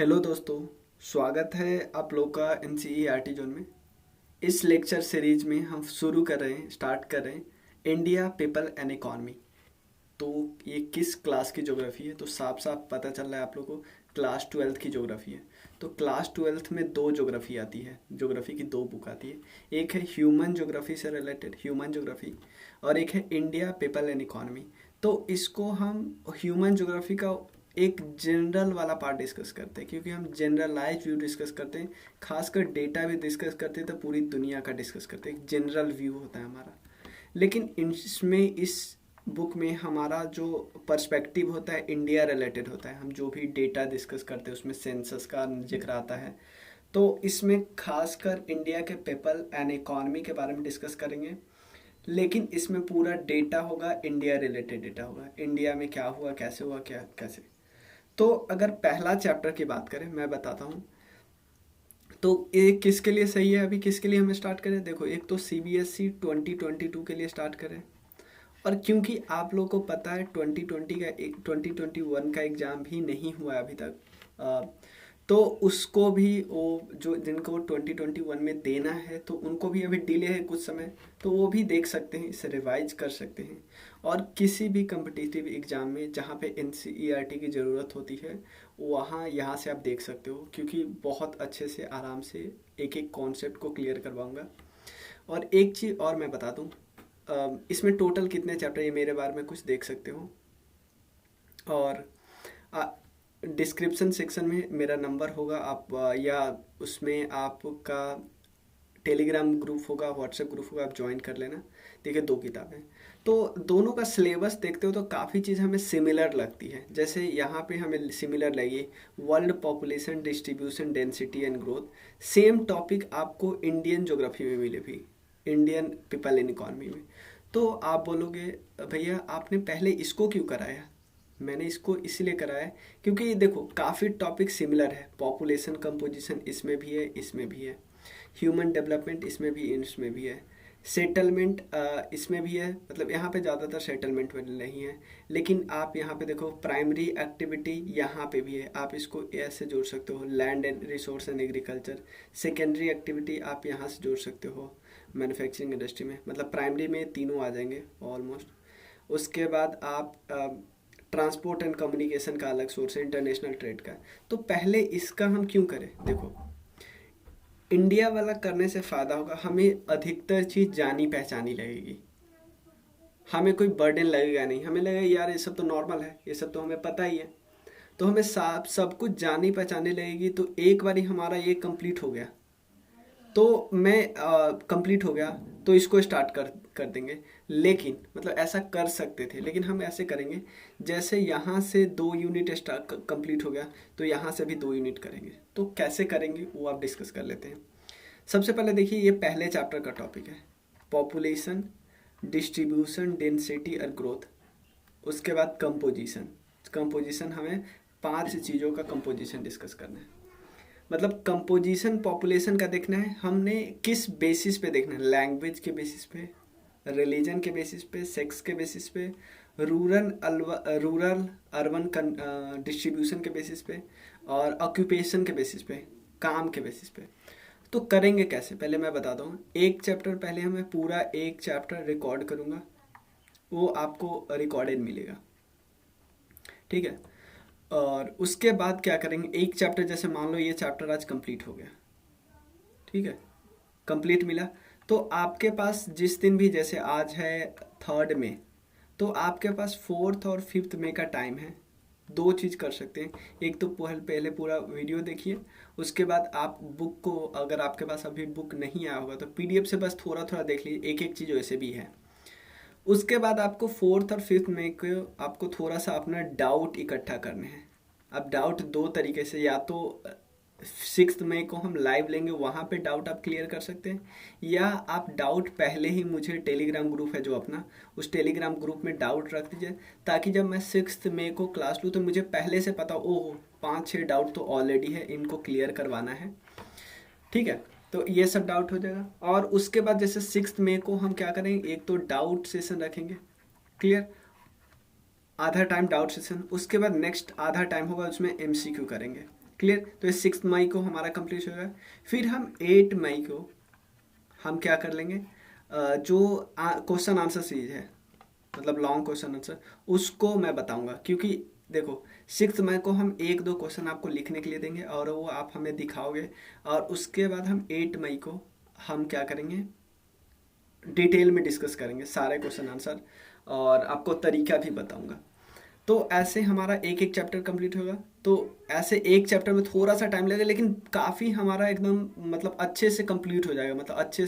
Hello दोस्तों। स्वागत है आप लोग का एनसीईआरटी जोन में। इस लेक्चर सीरीज में हम स्टार्ट कर रहे हैं इंडिया पीपल एंड इकॉनमी। तो ये किस क्लास की ज्योग्राफी है, तो साफ साफ पता चल रहा है आप लोगों को क्लास ट्वेल्थ की ज्योग्राफी है। तो क्लास ट्वेल्थ में दो ज्योग्राफी आती है, ज्योग्राफी की दो बुक आती है। एक है ह्यूमन ज्योग्राफी से रिलेटेड ह्यूमन ज्योग्राफी, और एक है इंडिया पीपल एंड इकॉनमी। तो इसको हम ह्यूमन ज्योग्राफी का एक जनरल वाला पार्ट डिस्कस करते हैं, क्योंकि हम जनरलाइज व्यू डिस्कस करते हैं, खासकर डेटा भी डिस्कस करते हैं, तो पूरी दुनिया का डिस्कस करते हैं, एक जनरल व्यू होता है हमारा। लेकिन इसमें इस बुक में हमारा जो पर्सपेक्टिव होता है इंडिया रिलेटेड होता है। हम जो भी डेटा डिस्कस करते हैं उसमें सेंसस का जिक्र आता है। तो इसमें खासकर इंडिया के पीपल एंड इकॉनमी के बारे में डिस्कस करेंगे, लेकिन इसमें पूरा डेटा होगा, इंडिया रिलेटेड डेटा होगा, इंडिया में क्या हुआ, कैसे हुआ, क्या कैसे। तो अगर पहला चैप्टर की बात करें, मैं बताता हूँ तो ये किसके लिए सही है। अभी किसके लिए हमें स्टार्ट करें, देखो एक तो सीबीएसई 2022 के लिए स्टार्ट करें, और क्योंकि आप लोगों को पता है 2021 का एग्ज़ाम भी नहीं हुआ है अभी तक, तो उसको भी वो जो जिनको 2021 में देना है तो उनको भी अभी डिले है कुछ समय, तो वो भी देख सकते हैं, इसे रिवाइज कर सकते हैं। और किसी भी कम्पिटिटिव एग्ज़ाम में जहाँ पे एनसीईआरटी की ज़रूरत होती है वहाँ यहाँ से आप देख सकते हो, क्योंकि बहुत अच्छे से आराम से एक एक कॉन्सेप्ट को क्लियर करवाऊँगा। और एक चीज़ और मैं बता दूँ, इसमें टोटल कितने चैप्टर, ये मेरे बारे में कुछ देख सकते हो। और डिस्क्रिप्शन सेक्शन में मेरा नंबर होगा, आप या उसमें आपका टेलीग्राम ग्रुप होगा, व्हाट्सएप ग्रुप होगा, आप ज्वाइन कर लेना। देखिए दो किताबें, तो दोनों का सिलेबस देखते हो तो काफ़ी चीज़ हमें सिमिलर लगती है। जैसे यहाँ पे हमें सिमिलर लगी world population distribution density and growth, same topic आपको इंडियन ज्योग्राफी में मिले भी, इंडियन पीपल इन इकॉनमी में। तो आप बोलोगे भैया आपने पहले इसको क्यों कराया। मैंने इसको इसलिए कराया है क्योंकि देखो काफ़ी टॉपिक सिमिलर है। पॉपुलेशन कंपोजिशन इसमें भी है, इसमें भी है। ह्यूमन डेवलपमेंट इसमें भी, इसमें भी है। सेटलमेंट इसमें भी है, मतलब यहाँ पे ज़्यादातर सेटलमेंट वाले नहीं है, लेकिन आप यहाँ पे देखो प्राइमरी एक्टिविटी यहाँ पे भी है, आप इसको ऐसे जोड़ सकते हो, land and resource and agriculture. Secondary activity आप यहाँ से जोड़ सकते हो मैन्युफैक्चरिंग इंडस्ट्री में, मतलब प्राइमरी में तीनों आ जाएंगे ऑलमोस्ट। उसके बाद आप ट्रांसपोर्ट एंड कम्युनिकेशन का अलग सोर्स है, इंटरनेशनल ट्रेड का। तो पहले इसका हम क्यों करें, देखो इंडिया वाला करने से फ़ायदा होगा, हमें अधिकतर चीज़ जानी पहचानी लगेगी, हमें कोई बर्डन लगेगा नहीं, हमें लगेगा यार ये सब तो नॉर्मल है, ये सब तो हमें पता ही है। तो हमें सब कुछ जानी पहचानी लगेगी। तो एक बारी हमारा ये कंप्लीट हो गया, तो मैं कंप्लीट हो गया तो इसको स्टार्ट कर देंगे। लेकिन मतलब ऐसा कर सकते थे, लेकिन हम ऐसे करेंगे जैसे यहाँ से 2 यूनिट स्टार्ट कंप्लीट हो गया तो यहाँ से भी 2 यूनिट करेंगे। तो कैसे करेंगे वो आप डिस्कस कर लेते हैं। सबसे पहले देखिए ये पहले चैप्टर का टॉपिक है पॉपुलेशन डिस्ट्रीब्यूशन डेंसिटी और ग्रोथ। उसके बाद कंपोजिशन, कंपोजिशन हमें 5 चीज़ों का कंपोजिशन डिस्कस करना है। मतलब कंपोजिशन पॉपुलेशन का देखना है, हमने किस बेसिस पे देखना है, लैंग्वेज के बेसिस पे, रिलीजन के बेसिस पे, सेक्स के बेसिस पे, रूरल अर्बन डिस्ट्रीब्यूशन के बेसिस पे, और ऑक्यूपेशन के बेसिस पे, काम के बेसिस पे। तो करेंगे कैसे, पहले मैं बताता हूँ। एक चैप्टर पहले हमें पूरा एक चैप्टर रिकॉर्ड करूँगा, वो आपको रिकॉर्डेड मिलेगा, ठीक है। और उसके बाद क्या करेंगे, एक चैप्टर जैसे मान लो ये चैप्टर आज कंप्लीट हो गया, ठीक है, कंप्लीट मिला, तो आपके पास जिस दिन भी, जैसे आज है 3 मई, तो आपके पास 4 और 5 मई का टाइम है। दो चीज़ कर सकते हैं, एक तो पहले पूरा वीडियो देखिए, उसके बाद आप बुक को, अगर आपके पास अभी बुक नहीं आया होगा तो पीडीएफ से बस थोड़ा थोड़ा देख लीजिए, एक एक चीज़ वैसे भी है। उसके बाद आपको 4 और 5 मई को आपको थोड़ा सा अपना डाउट इकट्ठा करने हैं। अब डाउट दो तरीके से, या तो 6 मई को हम लाइव लेंगे, वहाँ पे डाउट आप क्लियर कर सकते हैं, या आप डाउट पहले ही मुझे टेलीग्राम ग्रुप है जो अपना, उस टेलीग्राम ग्रुप में डाउट रख दीजिए, ताकि जब मैं 6 मई को क्लास लूँ तो मुझे पहले से पता, ओह 5-6 डाउट तो ऑलरेडी है, इनको क्लियर करवाना है, ठीक है। तो ये सब डाउट हो जाएगा। और उसके बाद जैसे 6 मई को हम क्या करेंगे, एक तो डाउट सेशन रखेंगे, क्लियर, आधा टाइम डाउट सेशन, उसके बाद नेक्स्ट आधा टाइम होगा उसमें एमसीक्यू करेंगे, क्लियर। तो ये 6 मई को हमारा कंप्लीट होगा। फिर हम 8 मई को हम क्या कर लेंगे, जो क्वेश्चन आंसर सीरीज है, मतलब लॉन्ग क्वेश्चन आंसर, उसको मैं बताऊंगा। क्योंकि देखो 6 मई को हम 1-2 क्वेश्चन आपको लिखने के लिए देंगे और वो आप हमें दिखाओगे, और उसके बाद हम 8 मई को हम क्या करेंगे, डिटेल में डिस्कस करेंगे सारे क्वेश्चन आंसर, और आपको तरीका भी बताऊंगा। तो ऐसे हमारा एक एक चैप्टर कंप्लीट होगा। तो ऐसे एक चैप्टर में थोड़ा सा टाइम लगेगा, लेकिन काफ़ी हमारा एकदम मतलब अच्छे से कंप्लीट हो जाएगा, मतलब अच्छे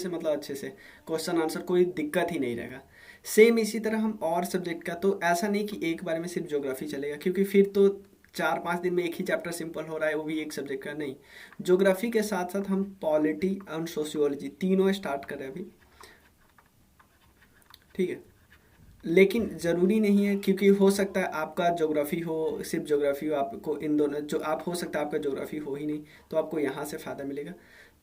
से क्वेश्चन आंसर कोई दिक्कत ही नहीं रहेगा। सेम इसी तरह हम और सब्जेक्ट का, तो ऐसा नहीं कि एक बार में सिर्फ ज्योग्राफी चलेगा, क्योंकि फिर तो 4-5 दिन में एक ही चैप्टर सिंपल हो रहा है, वो भी एक सब्जेक्ट का नहीं। ज्योग्राफी के साथ साथ हम पॉलिटी और सोशियोलॉजी तीनों स्टार्ट कर रहे हैं अभी, ठीक है। लेकिन ज़रूरी नहीं है, क्योंकि हो सकता है आपका ज्योग्राफी हो, सिर्फ ज्योग्राफी हो, आपको इन दोनों जो आप, हो सकता है आपका ज्योग्राफी हो ही नहीं, तो आपको यहाँ से फ़ायदा मिलेगा।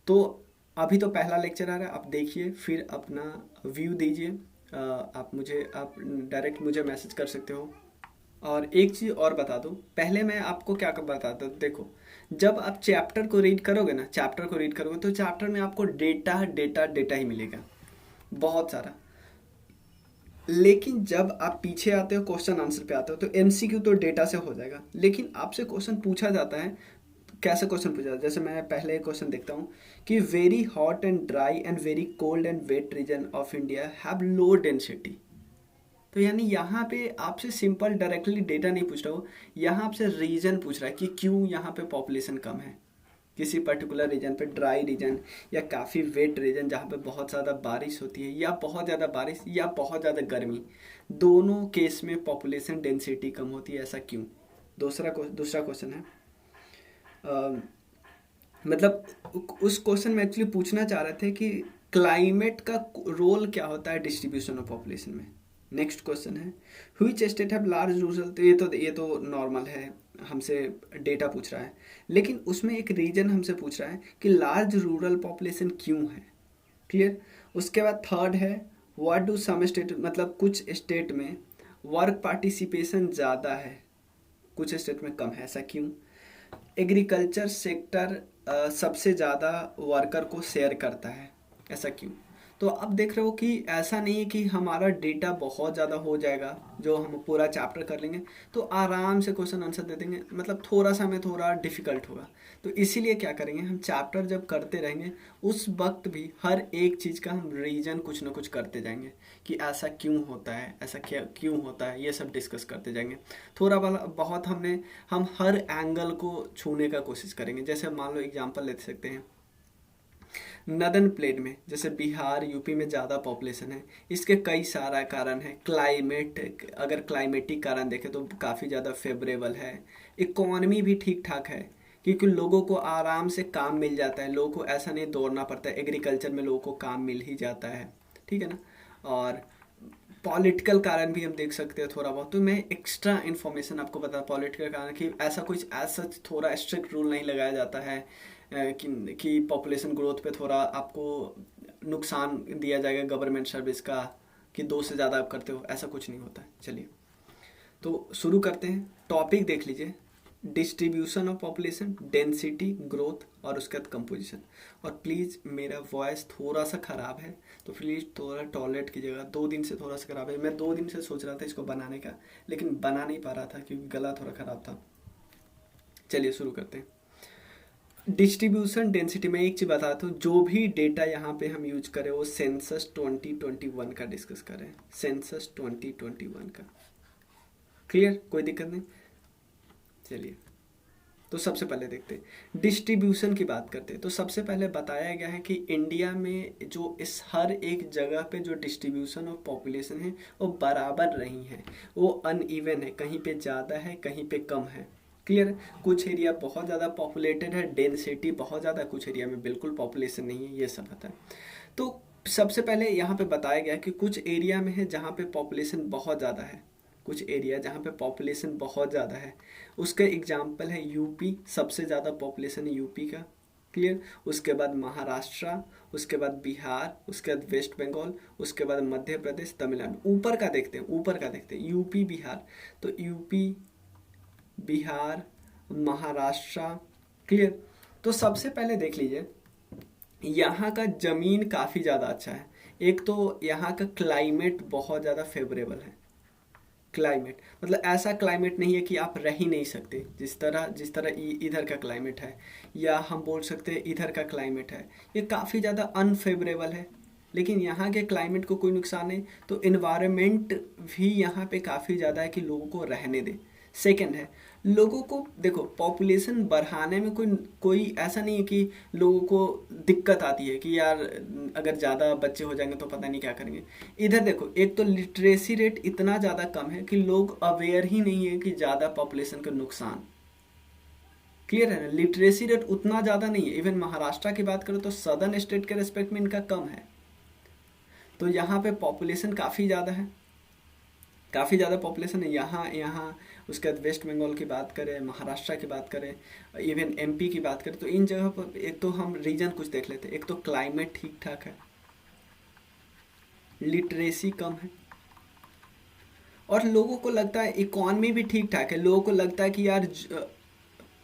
तो अभी तो पहला लेक्चर आ रहा है, आप देखिए, फिर अपना व्यू दीजिए। आप डायरेक्ट मुझे मैसेज कर सकते हो। और एक चीज़ और बता दूँ, पहले मैं आपको क्या बताता हूँ, देखो जब आप चैप्टर को रीड करोगे ना, चैप्टर को रीड करोगे तो चैप्टर में आपको डेटा डेटा डेटा ही मिलेगा, बहुत सारा। लेकिन जब आप पीछे आते हो, क्वेश्चन आंसर पे आते हो, तो एमसीक्यू तो डेटा से हो जाएगा, लेकिन आपसे क्वेश्चन पूछा जाता है। कैसे क्वेश्चन पूछा जाता है, जैसे मैं पहले क्वेश्चन देखता हूँ कि very hot and dry and very cold and wet region of India have low density. तो यानी यहाँ पे आपसे सिंपल डायरेक्टली डेटा नहीं पूछ रहा हो, यहाँ आपसे रीजन पूछ रहा है कि क्यों यहाँ पे पॉपुलेशन कम है, किसी पर्टिकुलर रीजन पे, ड्राई रीजन या काफ़ी वेट रीजन जहाँ पे बहुत ज़्यादा बारिश होती है, या बहुत ज़्यादा बारिश या बहुत ज़्यादा गर्मी, दोनों केस में पॉपुलेशन डेंसिटी कम होती है, ऐसा क्यों। दूसरा क्वेश्चन है, मतलब उस क्वेश्चन में एक्चुअली पूछना चाह रहे थे कि क्लाइमेट का रोल क्या होता है डिस्ट्रीब्यूशन ऑफ पॉपुलेशन में। नेक्स्ट क्वेश्चन है, which state have large rural, तो ये तो नॉर्मल है, हमसे डेटा पूछ रहा है, लेकिन उसमें एक रीजन हमसे पूछ रहा है कि लार्ज रूरल पॉपुलेशन क्यों है, क्लियर। उसके बाद थर्ड है, व्हाट डू सम स्टेट, मतलब कुछ स्टेट में वर्क पार्टिसिपेशन ज़्यादा है, कुछ स्टेट में कम है, ऐसा क्यों। एग्रीकल्चर सेक्टर सबसे ज़्यादा वर्कर को शेयर करता है, ऐसा क्यों। तो अब देख रहे हो कि ऐसा नहीं है कि हमारा डेटा बहुत ज़्यादा हो जाएगा, जो हम पूरा चैप्टर कर लेंगे तो आराम से क्वेश्चन आंसर दे देंगे, मतलब थोड़ा सा हमें थोड़ा डिफ़िकल्ट होगा। तो इसीलिए क्या करेंगे, हम चैप्टर जब करते रहेंगे उस वक्त भी हर एक चीज़ का हम रीजन कुछ ना कुछ करते जाएंगे, कि ऐसा क्यों होता है, ऐसा क्या क्यों होता है, ये सब डिस्कस करते जाएंगे। थोड़ा बहुत हम हर एंगल को छूने का कोशिश करेंगे। जैसे मान लो एग्जांपल ले सकते हैं, नदर्न प्लेन में, जैसे बिहार यूपी में ज़्यादा पॉपुलेशन है, इसके कई सारा कारण है। क्लाइमेट, अगर क्लाइमेटिक कारण देखें तो काफ़ी ज़्यादा फेवरेबल है। इकोनॉमी भी ठीक ठाक है, क्योंकि लोगों को आराम से काम मिल जाता है, लोगों को ऐसा नहीं दौड़ना पड़ता है, एग्रीकल्चर में लोगों को काम मिल ही जाता है, ठीक है ना। और पॉलिटिकल कारण भी हम देख सकते हैं थोड़ा बहुत, तो मैं एक्स्ट्रा इन्फॉर्मेशन आपको बता, पॉलिटिकल कारण कि ऐसा कुछ ऐसा थोड़ा स्ट्रिक्ट रूल नहीं लगाया जाता है कि पॉपुलेशन ग्रोथ पे थोड़ा आपको नुकसान दिया जाएगा गवर्नमेंट सर्विस का, कि 2 से ज़्यादा आप करते हो, ऐसा कुछ नहीं होता है। चलिए तो शुरू करते हैं। टॉपिक देख लीजिए, distribution of population, density, growth और उसके बाद कंपोजिशन। और प्लीज़ मेरा वॉइस थोड़ा सा ख़राब है, तो प्लीज़ थोड़ा टॉलरेट कीजिएगा, 2 दिन से थोड़ा सा ख़राब है। मैं 2 दिन से सोच रहा था इसको बनाने का, लेकिन बना नहीं पा रहा था क्योंकि गला थोड़ा ख़राब था। चलिए शुरू करते हैं। डिस्ट्रीब्यूशन डेंसिटी में एक चीज़ बताता हूँ, जो भी डेटा यहाँ पे हम यूज करें वो सेंसस 2021 का डिस्कस करें, सेंसस 2021 का, क्लियर, कोई दिक्कत नहीं। चलिए तो सबसे पहले देखते हैं, डिस्ट्रीब्यूशन की बात करते हैं। तो सबसे पहले बताया गया है कि इंडिया में जो इस हर एक जगह पे जो डिस्ट्रीब्यूशन ऑफ पॉपुलेशन है वो बराबर नहीं है, वो अनइवन है, कहीं पे ज़्यादा है कहीं पे कम है, क्लियर। कुछ एरिया बहुत ज़्यादा पॉपुलेटेड है, डेंसिटी बहुत ज़्यादा, कुछ एरिया में बिल्कुल पॉपुलेशन नहीं है, ये सब होता है। तो सबसे पहले यहाँ पे बताया गया कि कुछ एरिया में है जहाँ पे पॉपुलेशन बहुत ज़्यादा है, कुछ एरिया जहाँ पे पॉपुलेशन बहुत ज़्यादा है। उसका एग्जाम्पल है यूपी, सबसे ज़्यादा पॉपुलेशन है यूपी का, क्लियर। उसके बाद महाराष्ट्र, उसके बाद बिहार, उसके बाद वेस्ट बंगाल, उसके बाद मध्य प्रदेश, तमिलनाडु। ऊपर का देखते हैं यूपी बिहार। तो यूपी, बिहार, महाराष्ट्र, क्लियर। तो सबसे पहले देख लीजिए, यहाँ का ज़मीन काफ़ी ज़्यादा अच्छा है। एक तो यहाँ का क्लाइमेट बहुत ज़्यादा फेवरेबल है। क्लाइमेट मतलब ऐसा क्लाइमेट नहीं है कि आप रह ही नहीं सकते, जिस तरह इधर का क्लाइमेट है, या हम बोल सकते हैं इधर का क्लाइमेट है, ये काफ़ी ज़्यादा अनफेवरेबल है। लेकिन यहाँ के क्लाइमेट को कोई नुकसान नहीं, तो इन्वायरमेंट भी यहाँ पे काफ़ी ज़्यादा है कि लोगों को रहने दे। सेकंड है, लोगों को देखो पॉपुलेशन बढ़ाने में कोई कोई ऐसा नहीं है कि लोगों को दिक्कत आती है कि यार अगर ज़्यादा बच्चे हो जाएंगे तो पता नहीं क्या करेंगे। इधर देखो, एक तो लिटरेसी रेट इतना ज़्यादा कम है कि लोग अवेयर ही नहीं है कि ज़्यादा पॉपुलेशन का नुकसान। क्लियर है ना, लिटरेसी रेट उतना ज़्यादा नहीं है। इवन महाराष्ट्र की बात करो तो सदर्न स्टेट के रेस्पेक्ट में इनका कम है। तो यहाँ पे पॉपुलेशन काफ़ी ज़्यादा है, काफ़ी ज़्यादा पॉपुलेशन है यहाँ यहाँ उसके बाद वेस्ट बंगाल की बात करें, महाराष्ट्र की बात करें, इवन एमपी की बात करें, तो इन जगह पर एक तो हम रीजन कुछ देख लेते हैं। एक तो क्लाइमेट ठीक ठाक है, लिटरेसी कम है, और लोगों को लगता है इकॉनमी भी ठीक ठाक है। लोगों को लगता है कि यार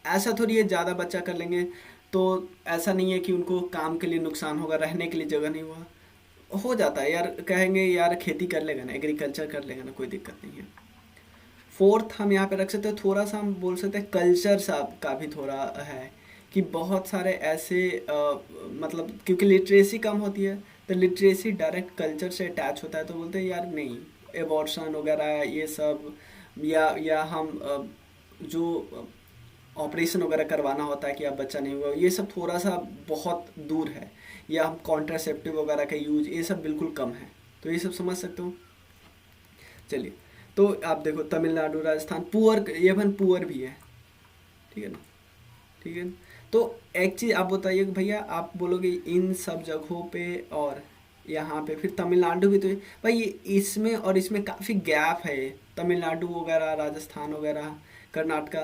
ऐसा थोड़ी है ज़्यादा बच्चा कर लेंगे तो ऐसा नहीं है कि उनको काम के लिए नुकसान होगा, रहने के लिए जगह नहीं हुआ, हो जाता है यार। कहेंगे यार खेती कर लेगा ना, एग्रीकल्चर कर लेगा ना, कोई दिक्कत नहीं है। फोर्थ हम यहाँ पे रख सकते हैं, थोड़ा सा हम बोल सकते हैं कल्चर सा का भी थोड़ा है कि बहुत सारे ऐसे मतलब क्योंकि लिटरेसी कम होती है, तो लिटरेसी डायरेक्ट कल्चर से अटैच होता है, तो बोलते हैं यार नहीं, एबॉर्शन वगैरह ये सब, या हम जो ऑपरेशन वगैरह करवाना होता है कि आप बच्चा नहीं हुआ, ये सब थोड़ा सा बहुत दूर है, या हम कॉन्ट्रासेप्टिव वगैरह का यूज, ये सब बिल्कुल कम है। तो ये सब समझ सकते हो। चलिए, तो आप देखो Tamil Nadu, Rajasthan poor, even poor भी है, ठीक है ना, ठीक है ना? तो एक चीज़ आप बताइए कि भैया आप बोलोगे इन सब जगहों पे और यहाँ पे, फिर तमिलनाडु भी तो है भाई, इसमें और इसमें काफ़ी गैप है। ये तमिलनाडु वगैरह, राजस्थान वगैरह, कर्नाटका,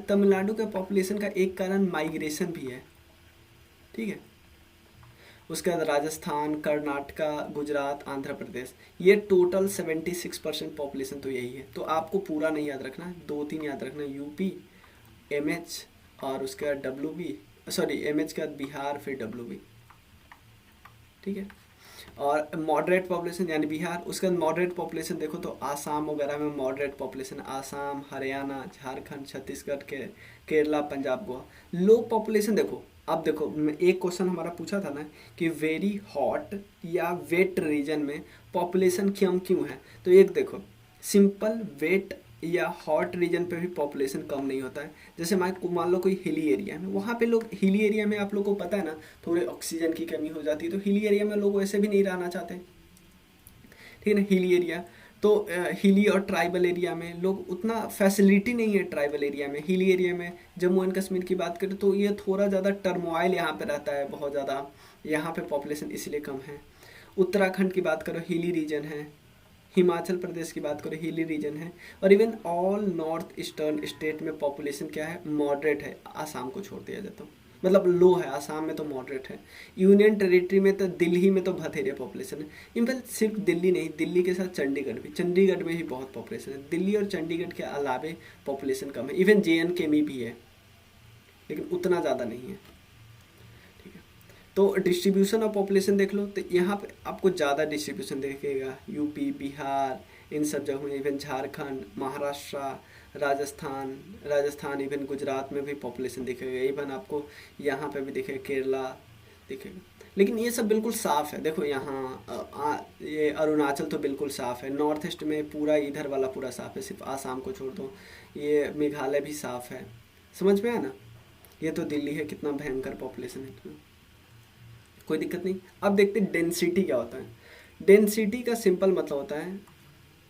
तमिलनाडु के पॉपुलेशन का एक कारण माइग्रेशन भी है, ठीक है। उसके बाद राजस्थान, कर्नाटका, गुजरात, आंध्र प्रदेश, ये टोटल 76% पॉपुलेशन तो यही है। तो आपको पूरा नहीं याद रखना, दो तीन याद रखना, यूपी, एमएच, और उसके बाद डब्ल्यूबी, सॉरी एमएच के बाद बिहार, फिर डब्ल्यूबी, ठीक है। और मॉडरेट पॉपुलेशन यानी बिहार, उसके बाद मॉडरेट पॉपुलेशन देखो तो आसाम वगैरह में मॉडरेट पॉपुलेशन, आसाम, हरियाणा, झारखंड, छत्तीसगढ़ के, केरला, पंजाब, गोवा। लो पॉपुलेशन देखो, अब देखो एक क्वेश्चन हमारा पूछा था ना कि वेरी हॉट या वेट रीजन में पॉपुलेशन कम क्यों है, तो एक देखो सिंपल वेट या हॉट रीजन पे भी पॉपुलेशन कम नहीं होता है। जैसे मान लो कोई हिली एरिया में, वहाँ पे लोग, हिली एरिया में आप लोग को पता है ना थोड़े ऑक्सीजन की कमी हो जाती है, तो हिली एरिया में लोग वैसे भी नहीं रहना चाहते, ठीक है ना, हिली एरिया। तो हिली और ट्राइबल एरिया में लोग उतना फैसिलिटी नहीं है, ट्राइबल एरिया में, हिली एरिया में, जम्मू एंड कश्मीर की बात करें तो ये थोड़ा ज़्यादा टर्मोइल यहाँ पे रहता है बहुत ज़्यादा, यहाँ पे पॉपुलेशन इसलिए कम है। उत्तराखंड की बात करो हिली रीजन है, हिमाचल प्रदेश की बात करो हिली रीजन है, और even all north eastern state में पॉपुलेशन क्या है, मॉडरेट है, आसाम को छोड़ दिया जाए तो, मतलब लो है, आसाम में तो मॉडरेट है। यूनियन टेरिटरी में तो दिल्ली में तो बथेरे पॉपुलेशन है। इनफैक्ट सिर्फ दिल्ली नहीं, दिल्ली के साथ चंडीगढ़ भी, चंडीगढ़ में भी बहुत पॉपुलेशन है। दिल्ली और चंडीगढ़ के अलावे पॉपुलेशन कम है, इवन JNK में भी है, लेकिन उतना ज़्यादा नहीं है, ठीक है। तो डिस्ट्रीब्यूशन ऑफ पॉपुलेशन देख लो, तो यहाँ पे आपको ज़्यादा डिस्ट्रीब्यूशन देखेगा, यूपी, बिहार, इन सब जगहों में, इवन झारखंड, महाराष्ट्र, राजस्थान, इवन गुजरात में भी पॉपुलेशन दिखेगा, इवन आपको यहाँ पे भी दिखेगा, केरला दिखेगा। लेकिन ये सब बिल्कुल साफ़ है, देखो यहाँ ये अरुणाचल तो बिल्कुल साफ़ है, नॉर्थ ईस्ट में पूरा इधर वाला पूरा साफ़ है, सिर्फ आसाम को छोड़ दो। ये मेघालय भी साफ़ है, समझ में आया ना। ये तो दिल्ली है, कितना भयंकर पॉपुलेशन है, कोई दिक्कत नहीं। अब देखते हैं डेंसिटी क्या होता है। डेंसिटी का सिंपल मतलब होता है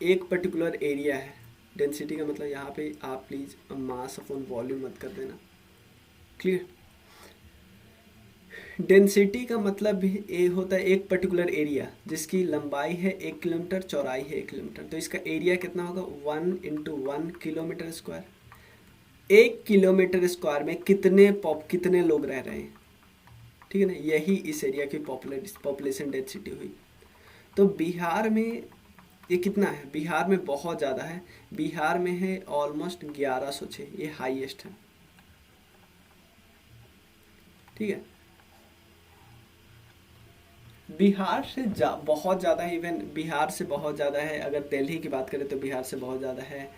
एक पर्टिकुलर एरिया है, डेंसिटी का मतलब यहाँ पे आप प्लीज़ मास अपॉन वॉल्यूम मत कर देना, क्लियर। डेंसिटी का मतलब ये होता है एक पर्टिकुलर एरिया जिसकी लंबाई है 1 किलोमीटर, चौड़ाई है 1 किलोमीटर, तो इसका एरिया कितना होगा 1 × 1 किलोमीटर स्क्वायर। 1 किलोमीटर स्क्वायर में कितने लोग रह रहे हैं, ठीक है ना, यही इस एरिया की पॉपुलेशन डेंसिटी हुई। तो बिहार में ये कितना है, बिहार में बहुत ज़्यादा है, बिहार में है ऑलमोस्ट 1106, ये हाईएस्ट है, ठीक है। बिहार से बहुत ज़्यादा है, इवन बिहार से बहुत ज़्यादा है। अगर दिल्ली की बात करें तो बिहार से बहुत ज़्यादा है,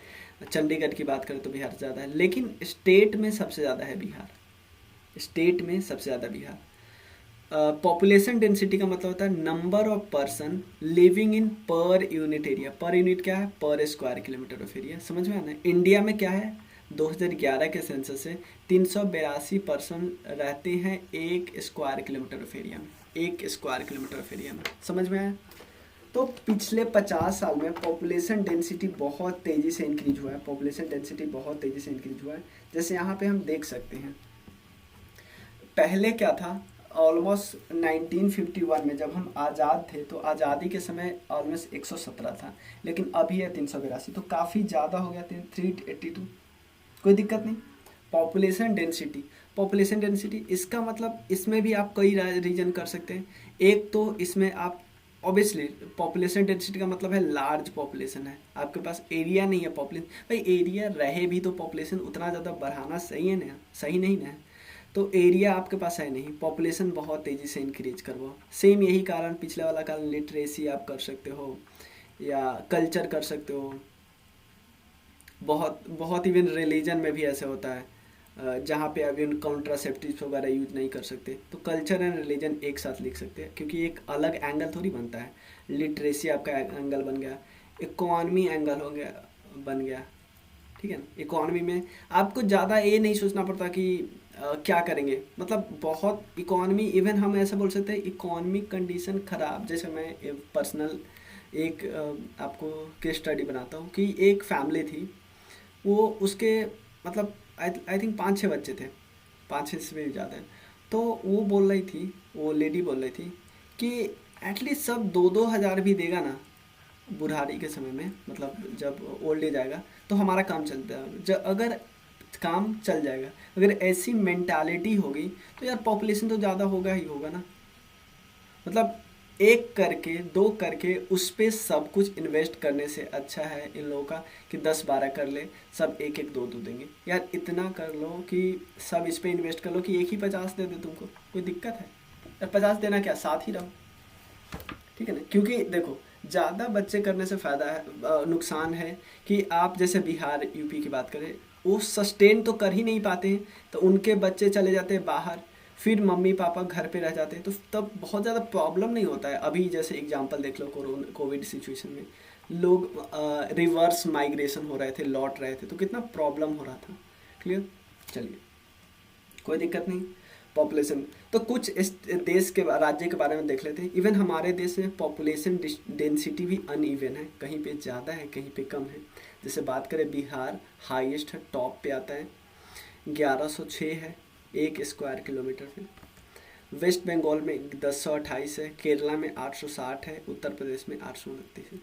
चंडीगढ़ की बात करें तो बिहार से ज़्यादा है, लेकिन स्टेट में सबसे ज़्यादा है बिहार। स्टेट में सबसे ज़्यादा बिहार। पॉपुलेशन डेंसिटी का मतलब होता है number of person living in per unit area. Per unit क्या है? पर स्क्वायर किलोमीटर ऑफ एरिया। समझ में आना है? इंडिया में क्या है? 2011 के सेंसस से 382 पर्सन रहते हैं एक स्क्वायर किलोमीटर ऑफ एरिया में। एक स्क्वायर किलोमीटर ऑफ एरिया में। समझ में आया? तो पिछले 50 साल में पॉपुलेशन डेंसिटी बहुत तेज़ी से इंक्रीज हुआ है। पॉपुलेशन डेंसिटी बहुत तेज़ी से इंक्रीज हुआ है। जैसे यहाँ पे हम देख सकते हैं, पहले क्या था, ऑलमोस्ट 1951 में जब हम आज़ाद थे तो आज़ादी के समय ऑलमोस्ट 117 था, लेकिन अभी है 382, तो काफ़ी ज़्यादा हो गया, 382। कोई दिक्कत नहीं। पॉपुलेशन डेंसिटी इसका मतलब इसमें भी आप कई रीजन कर सकते हैं। एक तो इसमें आप ऑब्वियसली पॉपुलेशन डेंसिटी का मतलब है लार्ज पॉपुलेशन है, आपके पास एरिया नहीं है। पॉपुलेशन भाई एरिया रहे भी तो पॉपुलेशन उतना ज़्यादा बढ़ाना सही है ना? सही नहीं ना? तो एरिया आपके पास है नहीं, पॉपुलेशन बहुत तेज़ी से इंक्रीज करवाओ। सेम यही कारण पिछले वाला कारण, लिटरेसी आप कर सकते हो या कल्चर कर सकते हो। बहुत बहुत इवन रिलीजन में भी ऐसे होता है, जहाँ पे अभी कॉन्ट्रासेप्टिव्स वगैरह यूज नहीं कर सकते, तो कल्चर एंड रिलीजन एक साथ लिख सकते हैं, क्योंकि एक अलग एंगल थोड़ी बनता है। लिटरेसी आपका एंगल बन गया, इकोनॉमी एंगल हो गया, बन गया। ठीक है ना? इकोनॉमी में आपको ज़्यादा ये नहीं सोचना पड़ता कि क्या करेंगे, मतलब बहुत इकोनॉमी, इवन हम ऐसा बोल सकते हैं इकोनॉमिक कंडीशन ख़राब। जैसे मैं पर्सनल एक आपको केस स्टडी बनाता हूँ कि एक फैमिली थी, वो उसके मतलब आई थिंक 5-6 बच्चे थे, 5-6 से भी ज़्यादा है। तो वो बोल रही थी, वो लेडी बोल रही थी कि एटलीस्ट सब 2-2 हज़ार भी देगा ना बुढ़ारी के समय में, मतलब जब ओल्ड एज आएगा तो हमारा काम चलता है। जब अगर काम चल जाएगा, अगर ऐसी मेंटालिटी होगी तो यार पॉपुलेशन तो ज़्यादा होगा ही होगा ना। मतलब एक करके, दो करके उस पे सब कुछ इन्वेस्ट करने से अच्छा है इन लोगों का कि 10-12 कर ले, सब एक एक दो दो देंगे। यार इतना कर लो कि सब इस पे इन्वेस्ट कर लो कि एक ही 50 दे दे तुमको, कोई दिक्कत है? यार 50 देना क्या, साथ ही रहो। ठीक है ना? क्योंकि देखो ज़्यादा बच्चे करने से फ़ायदा है, नुकसान है कि आप जैसे बिहार यूपी की बात करें, वो सस्टेन तो कर ही नहीं पाते हैं, तो उनके बच्चे चले जाते हैं बाहर, फिर मम्मी पापा घर पे रह जाते हैं, तो तब बहुत ज़्यादा प्रॉब्लम नहीं होता है। अभी जैसे एग्जांपल देख लो, कोविड सिचुएशन में लोग रिवर्स माइग्रेशन हो रहे थे, लौट रहे थे, तो कितना प्रॉब्लम हो रहा था। क्लियर? चलिए, कोई दिक्कत नहीं। पॉपुलेशन तो कुछ इस देश के राज्य के बारे में देख लेते हैं। इवन हमारे देश में पॉपुलेशन डेंसिटी भी अनइवन है, कहीं पे ज़्यादा है कहीं पे कम है। जैसे बात करें, बिहार हाईएस्ट है, टॉप पे आता है, 1106 है एक स्क्वायर किलोमीटर में। वेस्ट बंगाल में 1028 है, केरला में 860 है, उत्तर प्रदेश में 829 है।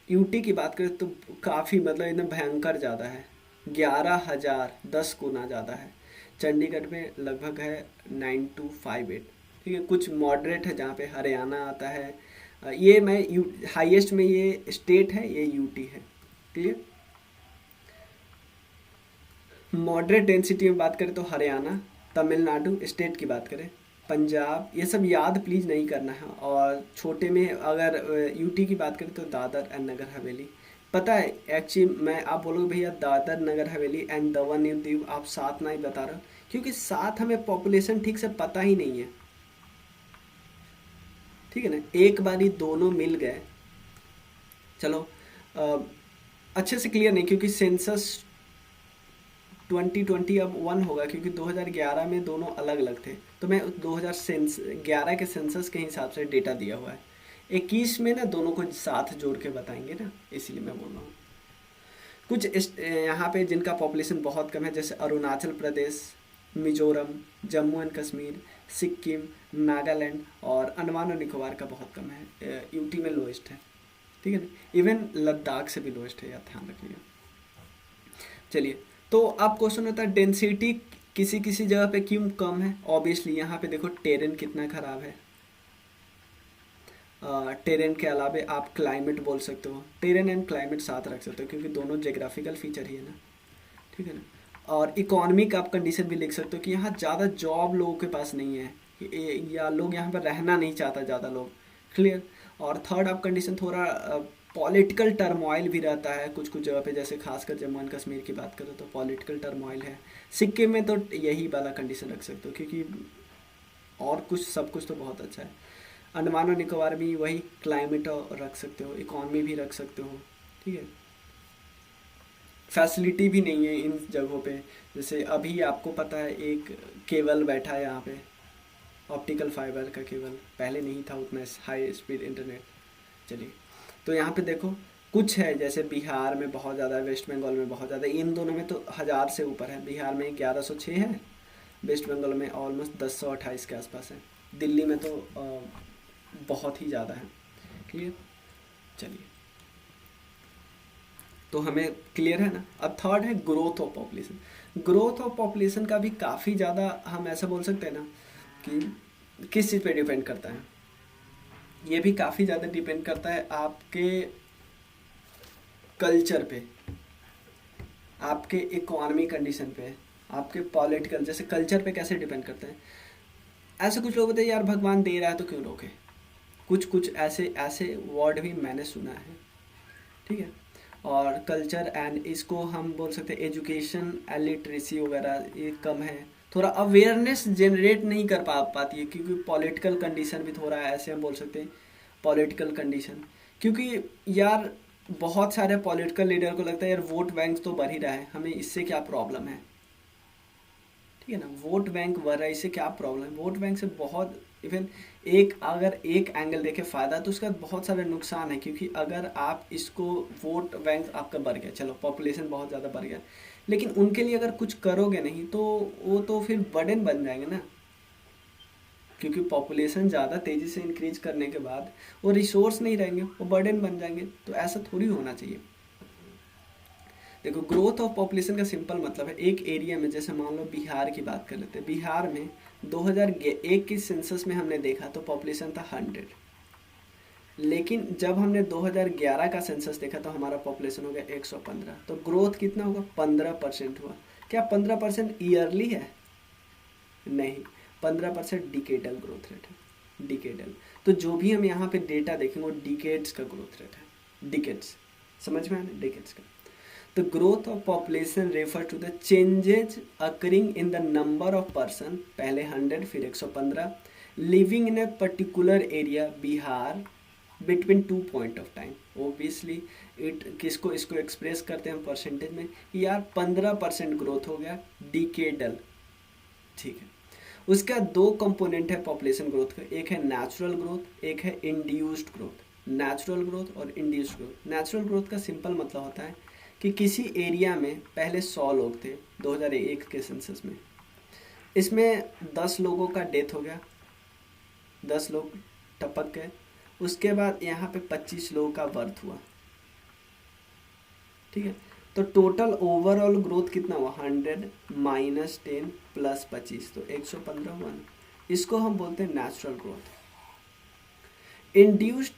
यूटी की बात करें तो काफ़ी मतलब एकदम भयंकर ज़्यादा है, 11,000, 10 गुना ज़्यादा है। चंडीगढ़ में लगभग है 9258। ठीक है, कुछ मॉडरेट है जहाँ पे हरियाणा आता है। ये मैं हाईएस्ट में ये स्टेट है, ये यूटी है। क्लियर? मॉडरेट डेंसिटी में बात करें तो हरियाणा, तमिलनाडु, स्टेट की बात करें पंजाब, ये सब याद प्लीज़ नहीं करना है। और छोटे में अगर यूटी की बात करें तो दादर एंड नगर हवेली। पता है एक्चुअली मैं, आप बोलोगे भैया Dadar Nagar Haveli and Daman and Diu आप साथ ना ही बता रहे हो, क्योंकि साथ हमें पॉपुलेशन ठीक से पता ही नहीं है। ठीक है ना? एक बार ही दोनों मिल गए, चलो अच्छे से क्लियर नहीं, क्योंकि सेंसस 2020 अब 1 होगा, क्योंकि 2011 में दोनों अलग अलग थे, तो मैं 2011 के सेंसस के हिसाब से डेटा दिया हुआ है। 21 में ना दोनों को साथ जोड़ के बताएंगे ना, इसीलिए मैं बोल रहा हूँ। कुछ यहाँ पे जिनका पॉपुलेशन बहुत कम है, जैसे अरुणाचल प्रदेश, मिजोरम, जम्मू एंड कश्मीर, सिक्किम, नागालैंड और अंडमान और निकोबार का बहुत कम है। यूटी में लोएस्ट है। ठीक है ना? इवन लद्दाख से भी लोएस्ट है, यार ध्यान रखिएगा। चलिए, तो आप क्वेश्चन होता है डेंसिटी किसी किसी जगह पे क्यों कम है। ऑब्वियसली यहाँ पे देखो टेरेन कितना ख़राब है। टेरेन के अलावा आप क्लाइमेट बोल सकते हो, टेरेन एंड क्लाइमेट साथ रख सकते हो, क्योंकि दोनों जोग्राफिकल फीचर ही है ना। ठीक है ना? और इकोनॉमिक आप कंडीशन भी लिख सकते हो कि यहाँ ज़्यादा जॉब लोगों के पास नहीं है, या लोग यहाँ पर रहना नहीं चाहता ज़्यादा लोग। क्लियर। और थर्ड आप कंडीशन थोड़ा पॉलिटिकल टर्मोइल भी रहता है कुछ कुछ जगह पे, जैसे खासकर जम्मू एंड कश्मीर की बात करो तो पॉलिटिकल टर्मोइल है। सिक्किम में तो यही वाला कंडीशन रख सकते हो, क्योंकि और कुछ सब कुछ तो बहुत अच्छा है। अंडमान और निकोबार भी वही क्लाइमेट रख सकते हो, इकॉनमी भी रख सकते हो। ठीक है। फैसिलिटी भी नहीं है इन जगहों पे। जैसे अभी आपको पता है एक केबल बैठा है यहाँ पे, ऑप्टिकल फाइबर का केबल, पहले नहीं था उतना हाई स्पीड इंटरनेट। चलिए, तो यहाँ पे देखो कुछ है, जैसे बिहार में बहुत ज़्यादा है, वेस्ट बंगाल में बहुत ज़्यादा है, इन दोनों में तो 1000 से ऊपर है। बिहार में 1106 है, वेस्ट बंगाल में ऑलमोस्ट 1028 के आसपास है, दिल्ली में तो बहुत ही ज़्यादा है। क्लियर। चलिए, तो हमें क्लियर है ना। अब थर्ड है growth of population. Growth of population का भी काफ़ी ज़्यादा हम ऐसा बोल सकते हैं ना कि किस चीज़ पे डिपेंड करता है। ये भी काफ़ी ज़्यादा डिपेंड करता है आपके कल्चर पे, आपके इकोनॉमी कंडीशन पे, आपके पॉलिटिकल, जैसे कल्चर पे कैसे डिपेंड करता है। ऐसे कुछ लोग होते हैं यार भगवान दे रहा है तो क्यों रोके, कुछ कुछ ऐसे ऐसे वर्ड भी मैंने सुना है। ठीक है। और कल्चर एंड इसको हम बोल सकते हैं एजुकेशन एंड लिटरेसी वगैरह ये कम है, थोड़ा अवेयरनेस जनरेट नहीं कर पाती है, क्योंकि पॉलिटिकल कंडीशन भी थोड़ा ऐसे हम बोल सकते हैं पॉलिटिकल कंडीशन। क्योंकि यार बहुत सारे पॉलिटिकल लीडर को लगता है यार वोट बैंक तो बढ़ ही रहा है, हमें इससे क्या प्रॉब्लम है। ठीक है ना, वोट बैंक बढ़ रहा है, इससे क्या प्रॉब्लम है। वोट बैंक से बहुत इवन अगर एक एंगल देखे फ़ायदा तो उसका बहुत सारे नुकसान है, क्योंकि अगर आप इसको वोट बैंक आपका बढ़ गया, चलो पॉपुलेशन बहुत ज़्यादा बढ़ गया, लेकिन उनके लिए अगर कुछ करोगे नहीं तो वो तो फिर बर्डन बन जाएंगे ना, क्योंकि पॉपुलेशन ज़्यादा तेज़ी से इंक्रीज करने के बाद वो रिसोर्स नहीं रहेंगे, वो बर्डन बन जाएंगे। तो ऐसा थोड़ी होना चाहिए। देखो, ग्रोथ ऑफ पॉपुलेशन का सिंपल मतलब है एक एरिया में, जैसे मान लो बिहार की बात कर लेते हैं, बिहार में 2001 की सेंसस में हमने देखा तो पॉपुलेशन था 100, लेकिन जब हमने 2011 का सेंसस देखा तो हमारा पॉपुलेशन हो गया 115। तो ग्रोथ कितना होगा, 15% हुआ। क्या 15% ईयरली है? नहीं, 15% डिकेडल ग्रोथ रेट है, डिकेडल। तो जो भी हम यहाँ पे डेटा देखेंगे वो डिकेड्स का ग्रोथ रेट है, डिकेड्स, समझ में आना, डिकेड्स का। The growth of population refers to the changes occurring in the number of person, पहले 100 फिर 115, living in a particular area Bihar between 2 point of time. Obviously किसको इसको एक्सप्रेस करते हैं हम परसेंटेज में, यार 15% ग्रोथ हो गया डिकेडल। ठीक है। उसका दो कंपोनेंट है पॉपुलेशन ग्रोथ का, एक है नेचुरल ग्रोथ, एक है इंड्यूस्ड ग्रोथ। नेचुरल ग्रोथ और इंड्यूस्ड ग्रोथ। नेचुरल ग्रोथ का सिंपल मतलब होता है कि किसी एरिया में पहले 100 लोग थे 2001 के सेंसस में, इसमें 10 लोगों का डेथ हो गया, 10 लोग टपक गए, उसके बाद यहाँ पे 25 लोगों का बर्थ हुआ। ठीक है। तो टोटल ओवरऑल ग्रोथ कितना हुआ, 100 माइनस 10 प्लस 25, तो 115 हुआ ना। इसको हम बोलते हैं नेचुरल ग्रोथ। इंड्यूस्ड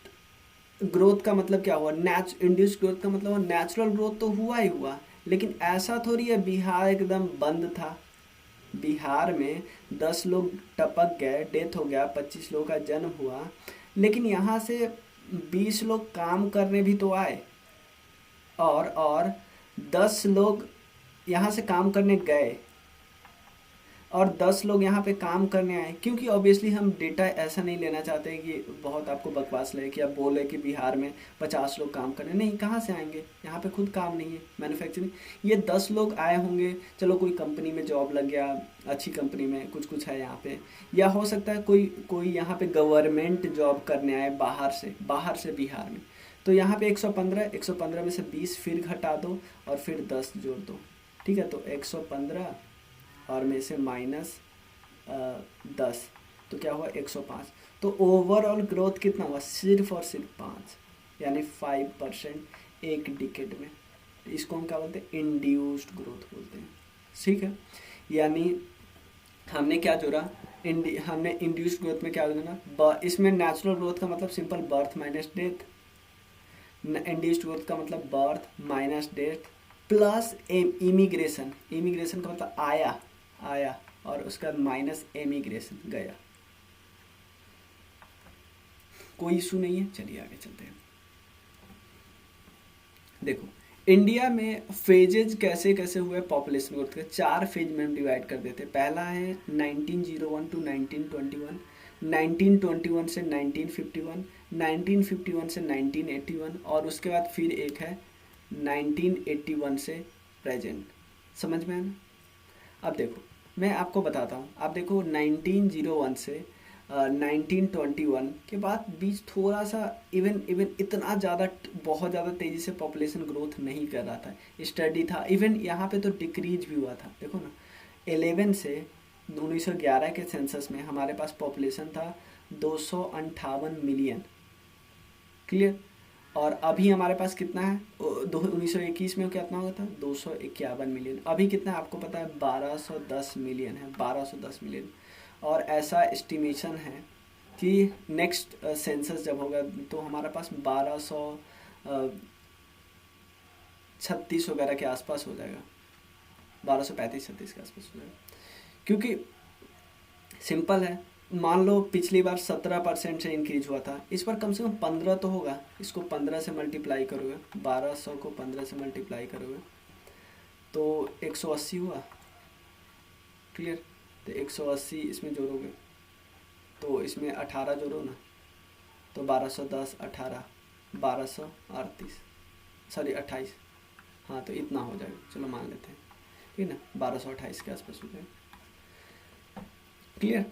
ग्रोथ का मतलब क्या हुआ, इंड्यूस्ड ग्रोथ का मतलब नेचुरल ग्रोथ तो हुआ ही हुआ, लेकिन ऐसा थोड़ी है बिहार एकदम बंद था। बिहार में 10 लोग टपक गए, डेथ हो गया, 25 लोगों का जन्म हुआ, लेकिन यहाँ से 20 लोग काम करने भी तो आए, और 10 लोग यहाँ से काम करने गए और 10 लोग यहाँ पे काम करने आए। क्योंकि ऑब्वियसली हम डेटा ऐसा नहीं लेना चाहते कि बहुत आपको बकवास लगे कि आप बोले कि बिहार में 50 लोग काम करने, नहीं, कहाँ से आएंगे, यहाँ पे खुद काम नहीं है मैन्युफैक्चरिंग। ये 10 लोग आए होंगे, चलो कोई कंपनी में जॉब लग गया, अच्छी कंपनी में कुछ कुछ है यहाँ पे, या हो सकता है कोई यहाँ पे गवर्नमेंट जॉब करने आए बाहर से बिहार में। तो यहाँ पे 115 में से 20 फिर घटा दो और फिर 10 जोड़ दो। ठीक है, तो 115 और में से माइनस 10, तो क्या हुआ 105। तो ओवरऑल ग्रोथ कितना हुआ, सिर्फ और सिर्फ 5, यानी 5% एक डिकेड में। इसको हम क्या बोलते हैं, इंड्यूस्ड ग्रोथ बोलते हैं। ठीक है, यानी हमने क्या जोड़ा, हमने इंड्यूस्ड ग्रोथ में क्या जोड़ा, इसमें नेचुरल ग्रोथ का मतलब simple birth minus death, induced growth का मतलब birth minus death plus immigration, immigration का मतलब आया, आया, और उसका माइनस एमिग्रेशन गया। कोई इशू नहीं है, चलिए आगे चलते हैं। देखो इंडिया में फेजेज कैसे कैसे हुए पॉपुलेशन ग्रोथ के, 4 फेज में हम डिवाइड कर देते हैं। पहला है 1901 टू 1921, 1921 से 1951, 1951 से 1981, और उसके बाद फिर एक है 1981 से प्रेजेंट। समझ में आया ना? अब देखो मैं आपको बताता हूँ। आप देखो 1901 से 1921 के बाद बीच थोड़ा सा इवन इवन इतना ज़्यादा बहुत ज़्यादा तेज़ी से पॉपुलेशन ग्रोथ नहीं कर रहा था। स्टडी था, इवन यहाँ पे तो डिक्रीज भी हुआ था। देखो ना 11 से 1911 के सेंसस में हमारे पास पॉपुलेशन था 258 मिलियन। क्लियर? और अभी हमारे पास कितना है? 1921 में कितना हुआ था? 251 मिलियन। अभी कितना है आपको पता है? 1210 मिलियन है, 1210 मिलियन। और ऐसा एस्टिमेशन है कि नेक्स्ट सेंसस जब होगा तो हमारा पास 1236 वगैरह के आसपास हो जाएगा, 1235-36 के आसपास हो जाएगा। क्योंकि सिंपल है, मान लो पिछली बार 17% से इंक्रीज हुआ था, इस बार कम से कम 15 तो होगा। इसको 15 से मल्टीप्लाई करोगे, 1200 को 15 से मल्टीप्लाई करोगे तो 180 हुआ। क्लियर? तो 180 इसमें जोड़ोगे तो इसमें 18 जोड़ो ना, तो 1210 18 1238, सॉरी 28, हाँ तो इतना हो जाएगा, चलो मान लेते हैं, ठीक है ना, 1228 के आसपास हो जाएगा। क्लियर?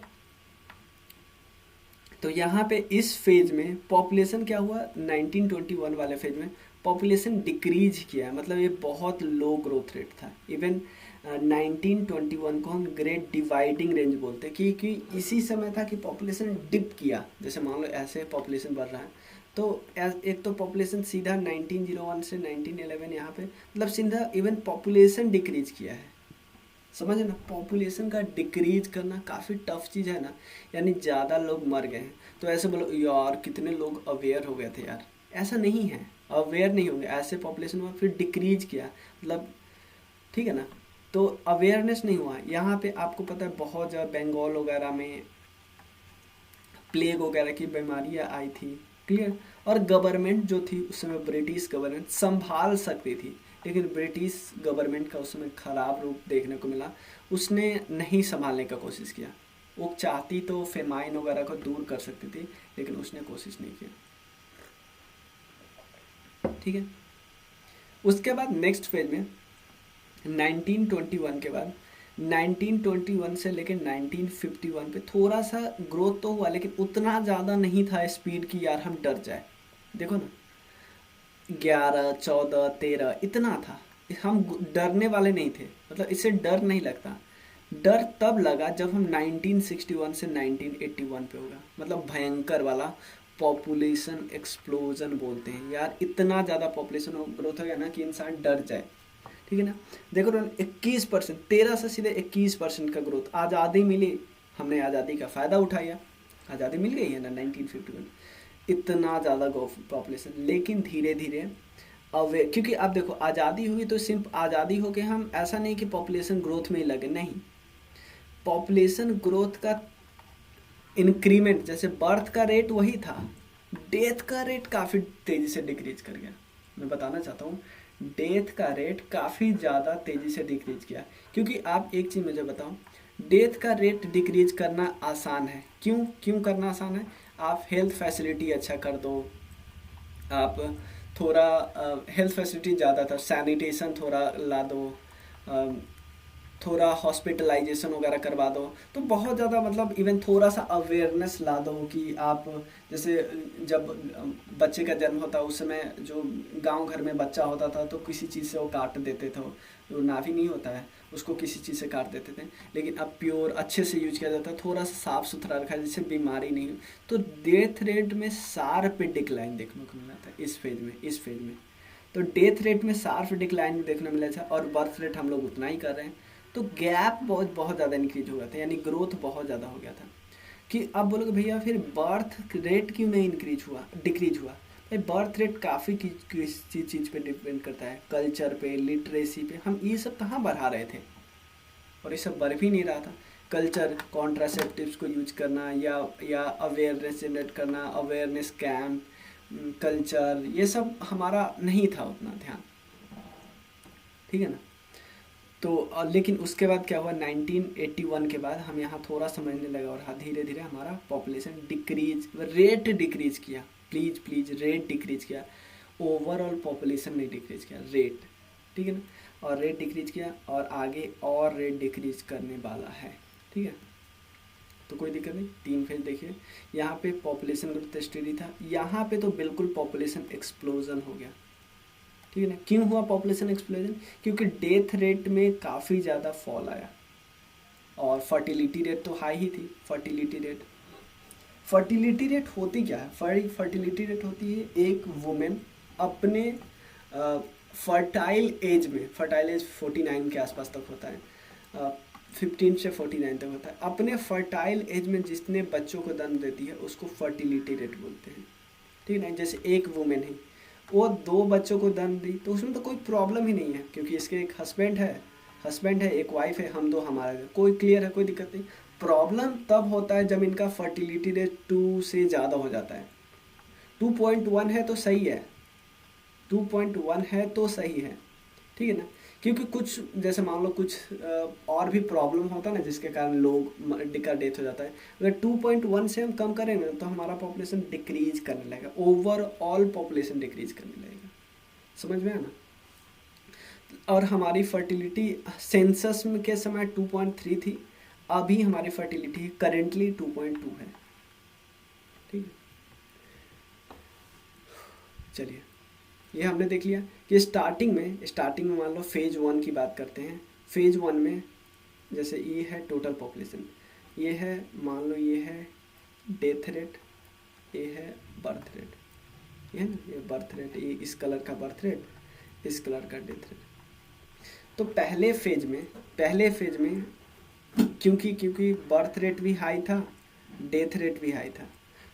तो यहाँ पे इस फेज में पॉपुलेशन क्या हुआ, 1921 वाले फेज में पॉपुलेशन डिक्रीज किया है, मतलब ये बहुत लो ग्रोथ रेट था। इवन 1921 को हम ग्रेट डिवाइडिंग रेंज बोलते हैं, क्योंकि इसी समय था कि पॉपुलेशन डिप किया। जैसे मान लो ऐसे पॉपुलेशन बढ़ रहा है तो एक तो पॉपुलेशन सीधा 1901 से 1911 यहाँ पे मतलब सीधा इवन पॉपुलेशन डिक्रीज किया है। समझे ना? पॉपुलेशन का डिक्रीज करना काफ़ी टफ चीज़ है ना, यानी ज़्यादा लोग मर गए हैं। तो ऐसे बोलो यार कितने लोग अवेयर हो गए थे, यार ऐसा नहीं है, अवेयर नहीं होंगे, ऐसे पॉपुलेशन हुआ फिर डिक्रीज किया, मतलब ठीक है ना। तो अवेयरनेस नहीं हुआ। यहाँ पे आपको पता है बहुत ज़्यादा बंगाल वगैरह में प्लेग वगैरह की बीमारियाँ आई थी। क्लियर? और गवर्नमेंट जो थी उस समय ब्रिटिश गवर्नमेंट संभाल सकती थी, लेकिन ब्रिटिश गवर्नमेंट का उस समय खराब रूप देखने को मिला, उसने नहीं संभालने का कोशिश किया। वो चाहती तो फेमाइन वगैरह को दूर कर सकती थी, लेकिन उसने कोशिश नहीं किया। ठीक है? उसके बाद नेक्स्ट फेज में 1921 के बाद 1921 से लेकर 1951 पे थोड़ा सा ग्रोथ तो हुआ, लेकिन उतना ज़्यादा नहीं था स्पीड की यार हम डर जाए। देखो ना 11 14 13 इतना था, हम डरने वाले नहीं थे, मतलब इससे डर नहीं लगता। डर तब लगा जब हम 1961 से 1981 पे होगा, मतलब भयंकर वाला पॉपुलेशन एक्सप्लोजन बोलते हैं यार। इतना ज़्यादा पॉपुलेशन ग्रोथ हो गया ना कि इंसान डर जाए। ठीक है ना? देखो तो 21%, 13 से सीधे 21% का ग्रोथ। आज़ादी मिली, हमने आज़ादी का फ़ायदा उठाया, आज़ादी मिल गई है ना 1951। इतना ज़्यादा पॉपुलेशन, लेकिन धीरे धीरे अवे, क्योंकि अब देखो आज़ादी हुई तो सिर्फ आज़ादी हो के हम ऐसा नहीं कि पॉपुलेशन ग्रोथ में ही लगे, नहीं। पॉपुलेशन ग्रोथ का इंक्रीमेंट, जैसे बर्थ का रेट वही था, डेथ का रेट काफ़ी तेज़ी से डिक्रीज कर गया। मैं बताना चाहता हूँ डेथ का रेट काफ़ी ज़्यादा तेज़ी से डिक्रीज किया। क्योंकि आप एक चीज़ मुझे बताओ, डेथ का रेट डिक्रीज करना आसान है। क्यों करना आसान है? आप हेल्थ फैसिलिटी अच्छा कर दो, आप थोड़ा हेल्थ फैसिलिटी ज़्यादातर सैनिटेशन थोड़ा ला दो, थोड़ा हॉस्पिटलाइजेशन वगैरह करवा दो, तो बहुत ज़्यादा मतलब इवन थोड़ा सा अवेयरनेस ला दो कि आप जैसे जब बच्चे का जन्म होता उस समय जो गांव घर में बच्चा होता था तो किसी चीज़ से वो काट देते थे, वो नाभि नहीं होता है उसको किसी चीज़ से काट देते थे, लेकिन अब प्योर अच्छे से यूज किया जाता है, थोड़ा सा साफ़ सुथरा रखा है जिससे बीमारी नहीं हो। तो डेथ रेट में शार्प डिक्लाइन देखने को मिला था इस फेज में। तो डेथ रेट में शार्प डिक्लाइन देखने को मिला था, और बर्थ रेट हम लोग उतना ही कर रहे हैं। तो गैप बहुत ज़्यादा इंक्रीज हो गया था, यानी ग्रोथ बहुत ज़्यादा हो गया था। कि अब बोलोगे भैया फिर बर्थ रेट क्यों नहीं डिक्रीज हुआ? ये बर्थ रेट काफ़ी किस चीज़ पे डिपेंड करता है, कल्चर पे, लिटरेसी पे। हम ये सब कहाँ बढ़ा रहे थे, और ये सब बढ़ भी नहीं रहा था। कल्चर, कॉन्ट्रासेप्टिव्स को यूज करना, या अवेयरनेस जनरेट करना, अवेयरनेस कैंप, कल्चर, ये सब हमारा नहीं था उतना ध्यान, ठीक है ना। तो लेकिन उसके बाद क्या हुआ, 1981 के बाद हम यहाँ थोड़ा समझने लगा, और हाँ धीरे धीरे हमारा पॉपुलेशन डिक्रीज, रेट डिक्रीज किया, प्लीज प्लीज रेट डिक्रीज किया, ओवरऑल पॉपुलेशन नहीं डिक्रीज किया, रेट, ठीक है ना। और रेट डिक्रीज किया, और आगे और रेट डिक्रीज करने वाला है, ठीक है। तो कोई दिक्कत नहीं, 3 फेज देखिए। यहाँ पे पॉपुलेशन ग्रोथ स्टडी था, यहाँ पे तो बिल्कुल पॉपुलेशन एक्सप्लोजन हो गया, ठीक है ना। क्यों हुआ पॉपुलेशन एक्सप्लोजन, क्योंकि डेथ रेट में काफ़ी ज़्यादा फॉल आया, और फर्टिलिटी रेट तो हाई ही थी। फर्टिलिटी रेट होती क्या है, फर्टिलिटी रेट होती है एक वुमेन अपने फर्टाइल एज में, फर्टाइल एज 49 के आसपास तक होता है, 15 से 49 तक होता है, अपने फर्टाइल एज में जितने बच्चों को जन्म देती है उसको फर्टिलिटी रेट बोलते हैं, ठीक है ना। जैसे एक वुमेन है, वो 2 बच्चों को जन्म दी, तो उसमें तो कोई प्रॉब्लम ही नहीं है, क्योंकि इसके एक हस्बैंड है, एक वाइफ है, हम 2 हमारा, कोई क्लियर है, कोई दिक्कत नहीं। प्रॉब्लम तब होता है जब इनका फर्टिलिटी रेट 2 से ज़्यादा हो जाता है। 2.1 है तो सही है, 2.1 है तो सही है, ठीक है ना। क्योंकि कुछ जैसे मान लो कुछ और भी प्रॉब्लम होता है ना, जिसके कारण लोग का डेथ हो जाता है। अगर 2.1 से हम कम करेंगे तो हमारा पॉपुलेशन डिक्रीज करने लगेगा, ओवरऑल पॉपुलेशन डिक्रीज करने लगेगा, समझ में आया ना। और हमारी फर्टिलिटी सेंसस में के समय 2.3 थी, अभी हमारी फर्टिलिटी करेंटली 2.2 है, ठीक है। चलिए, ये हमने देख लिया कि स्टार्टिंग में मान लो फेज 1 की बात करते हैं। फेज 1 में जैसे ये है टोटल पॉपुलेशन, ये है मान लो, ये है डेथ रेट, ये है बर्थ रेट, ये है ना, ये बर्थ रेट, ये इस कलर का बर्थ रेट, इस कलर का डेथ रेट। तो पहले फेज में क्योंकि बर्थ रेट भी हाई था, डेथ रेट भी हाई था,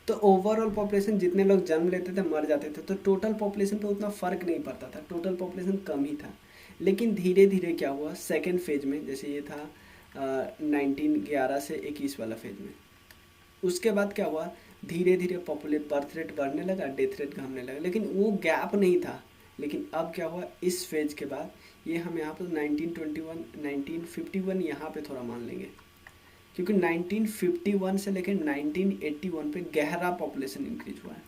तो ओवरऑल पॉपुलेशन जितने लोग जन्म लेते थे मर जाते थे, तो टोटल पॉपुलेशन पे उतना फ़र्क नहीं पड़ता था, टोटल पॉपुलेशन कम ही था। लेकिन धीरे धीरे क्या हुआ, सेकेंड फेज में, जैसे ये था 1911 से 21 वाला फेज में, उसके बाद क्या हुआ, धीरे धीरे बर्थ रेट बढ़ने लगा, डेथ रेट घटने लगा, लेकिन वो गैप नहीं था। लेकिन अब क्या हुआ, इस फेज के बाद ये हम यहाँ पर 1921 1951 यहाँ पे थोड़ा मान लेंगे, क्योंकि 1951 से लेकर 1981 पे गहरा पॉपुलेशन इंक्रीज हुआ है,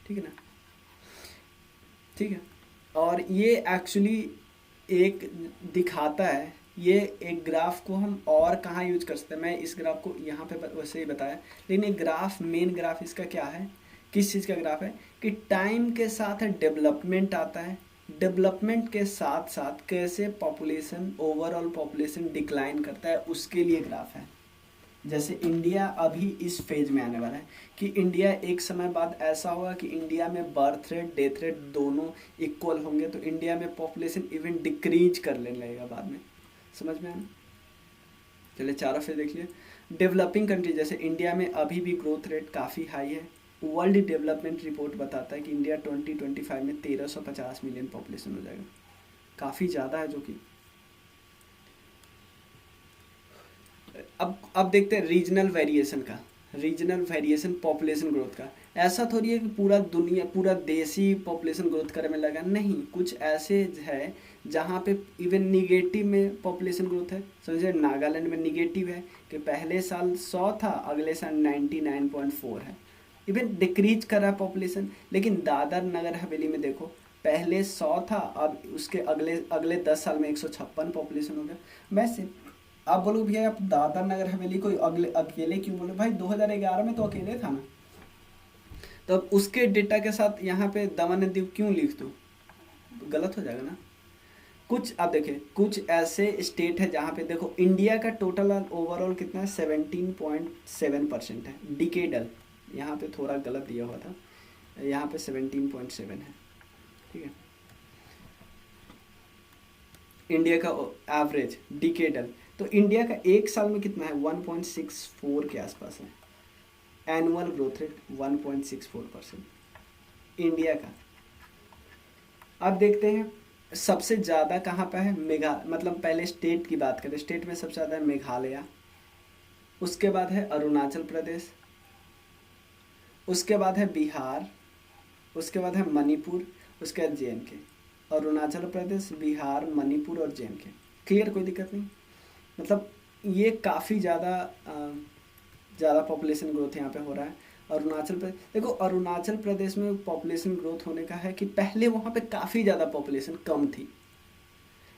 ठीक है ना, ठीक है। और ये एक्चुअली एक दिखाता है, ये एक ग्राफ को हम और कहाँ यूज कर सकते हैं, मैं इस ग्राफ को यहाँ पे वैसे ही बताया, लेकिन एक ग्राफ, मेन ग्राफ इसका क्या है, किस चीज़ का ग्राफ है, कि टाइम के साथ डेवलपमेंट आता है, डेवलपमेंट के साथ साथ कैसे पॉपुलेशन, ओवरऑल पॉपुलेशन डिक्लाइन करता है, उसके लिए ग्राफ है। जैसे इंडिया अभी इस फेज में आने वाला है, कि इंडिया एक समय बाद ऐसा होगा कि इंडिया में बर्थ रेट, डेथ रेट दोनों इक्वल होंगे, तो इंडिया में पॉपुलेशन इवन डिक्रीज कर लेने लगेगा बाद में, समझ में आना। चलिए चारों फेज देख लिए। डेवलपिंग कंट्री, जैसे इंडिया में अभी भी ग्रोथ रेट काफ़ी हाई है, वर्ल्ड डेवलपमेंट रिपोर्ट बताता है कि इंडिया 2025 में 1350 मिलियन पॉपुलेशन हो जाएगा, काफ़ी ज़्यादा है, जो कि अब देखते हैं रीजनल वेरिएशन पॉपुलेशन ग्रोथ का। ऐसा थोड़ी है कि पूरा देश ही पॉपुलेशन ग्रोथ करने में लगा, नहीं, कुछ ऐसे है जहाँ पे इवन निगेटिव में पॉपुलेशन ग्रोथ है। समझे, नागालैंड में निगेटिव है कि पहले साल 100 था, अगले साल 99.4 है, इवन डिक्रीज कर रहा है पॉपुलेशन। लेकिन दादर नगर हवेली में देखो, पहले 100 था, अब उसके अगले 10 साल में 156 पॉपुलेशन हो गया। वैसे आप बोलो भैया, आप दादर नगर हवेली को अकेले क्यों बोले, भाई 2011 में तो अकेले था ना, तो अब उसके डेटा के साथ यहाँ पे दमन द्वीप क्यों लिख दो, गलत हो जाएगा ना। कुछ आप देखिए, कुछ ऐसे स्टेट है जहाँ पे देखो इंडिया का टोटल ओवरऑल कितना है, 17.7% है, डिकेडल, यहाँ पे थोड़ा गलत दिया हुआ था, यहाँ पे 17.7 है, ठीक है, इंडिया का एवरेज डिकेडल। तो इंडिया का एक साल में कितना है, 1.64 के आसपास है, एनुअल ग्रोथ रेट 1.64%, इंडिया का। अब देखते हैं सबसे ज़्यादा कहाँ पे है, मतलब पहले स्टेट की बात करें, स्टेट में सबसे ज़्यादा है मेघालय, उसके बाद है अरुणाचल प्रदेश, उसके बाद है बिहार, उसके बाद है मणिपुर, उसके बाद JNK। अरुणाचल प्रदेश, बिहार, मणिपुर और JNK। क्लियर, कोई दिक्कत नहीं। मतलब ये काफ़ी ज़्यादा पॉपुलेशन ग्रोथ यहाँ पे हो रहा है। अरुणाचल प्रदेश, देखो अरुणाचल प्रदेश में पॉपुलेशन ग्रोथ होने का है कि पहले वहाँ पे काफ़ी ज़्यादा पॉपुलेशन कम थी,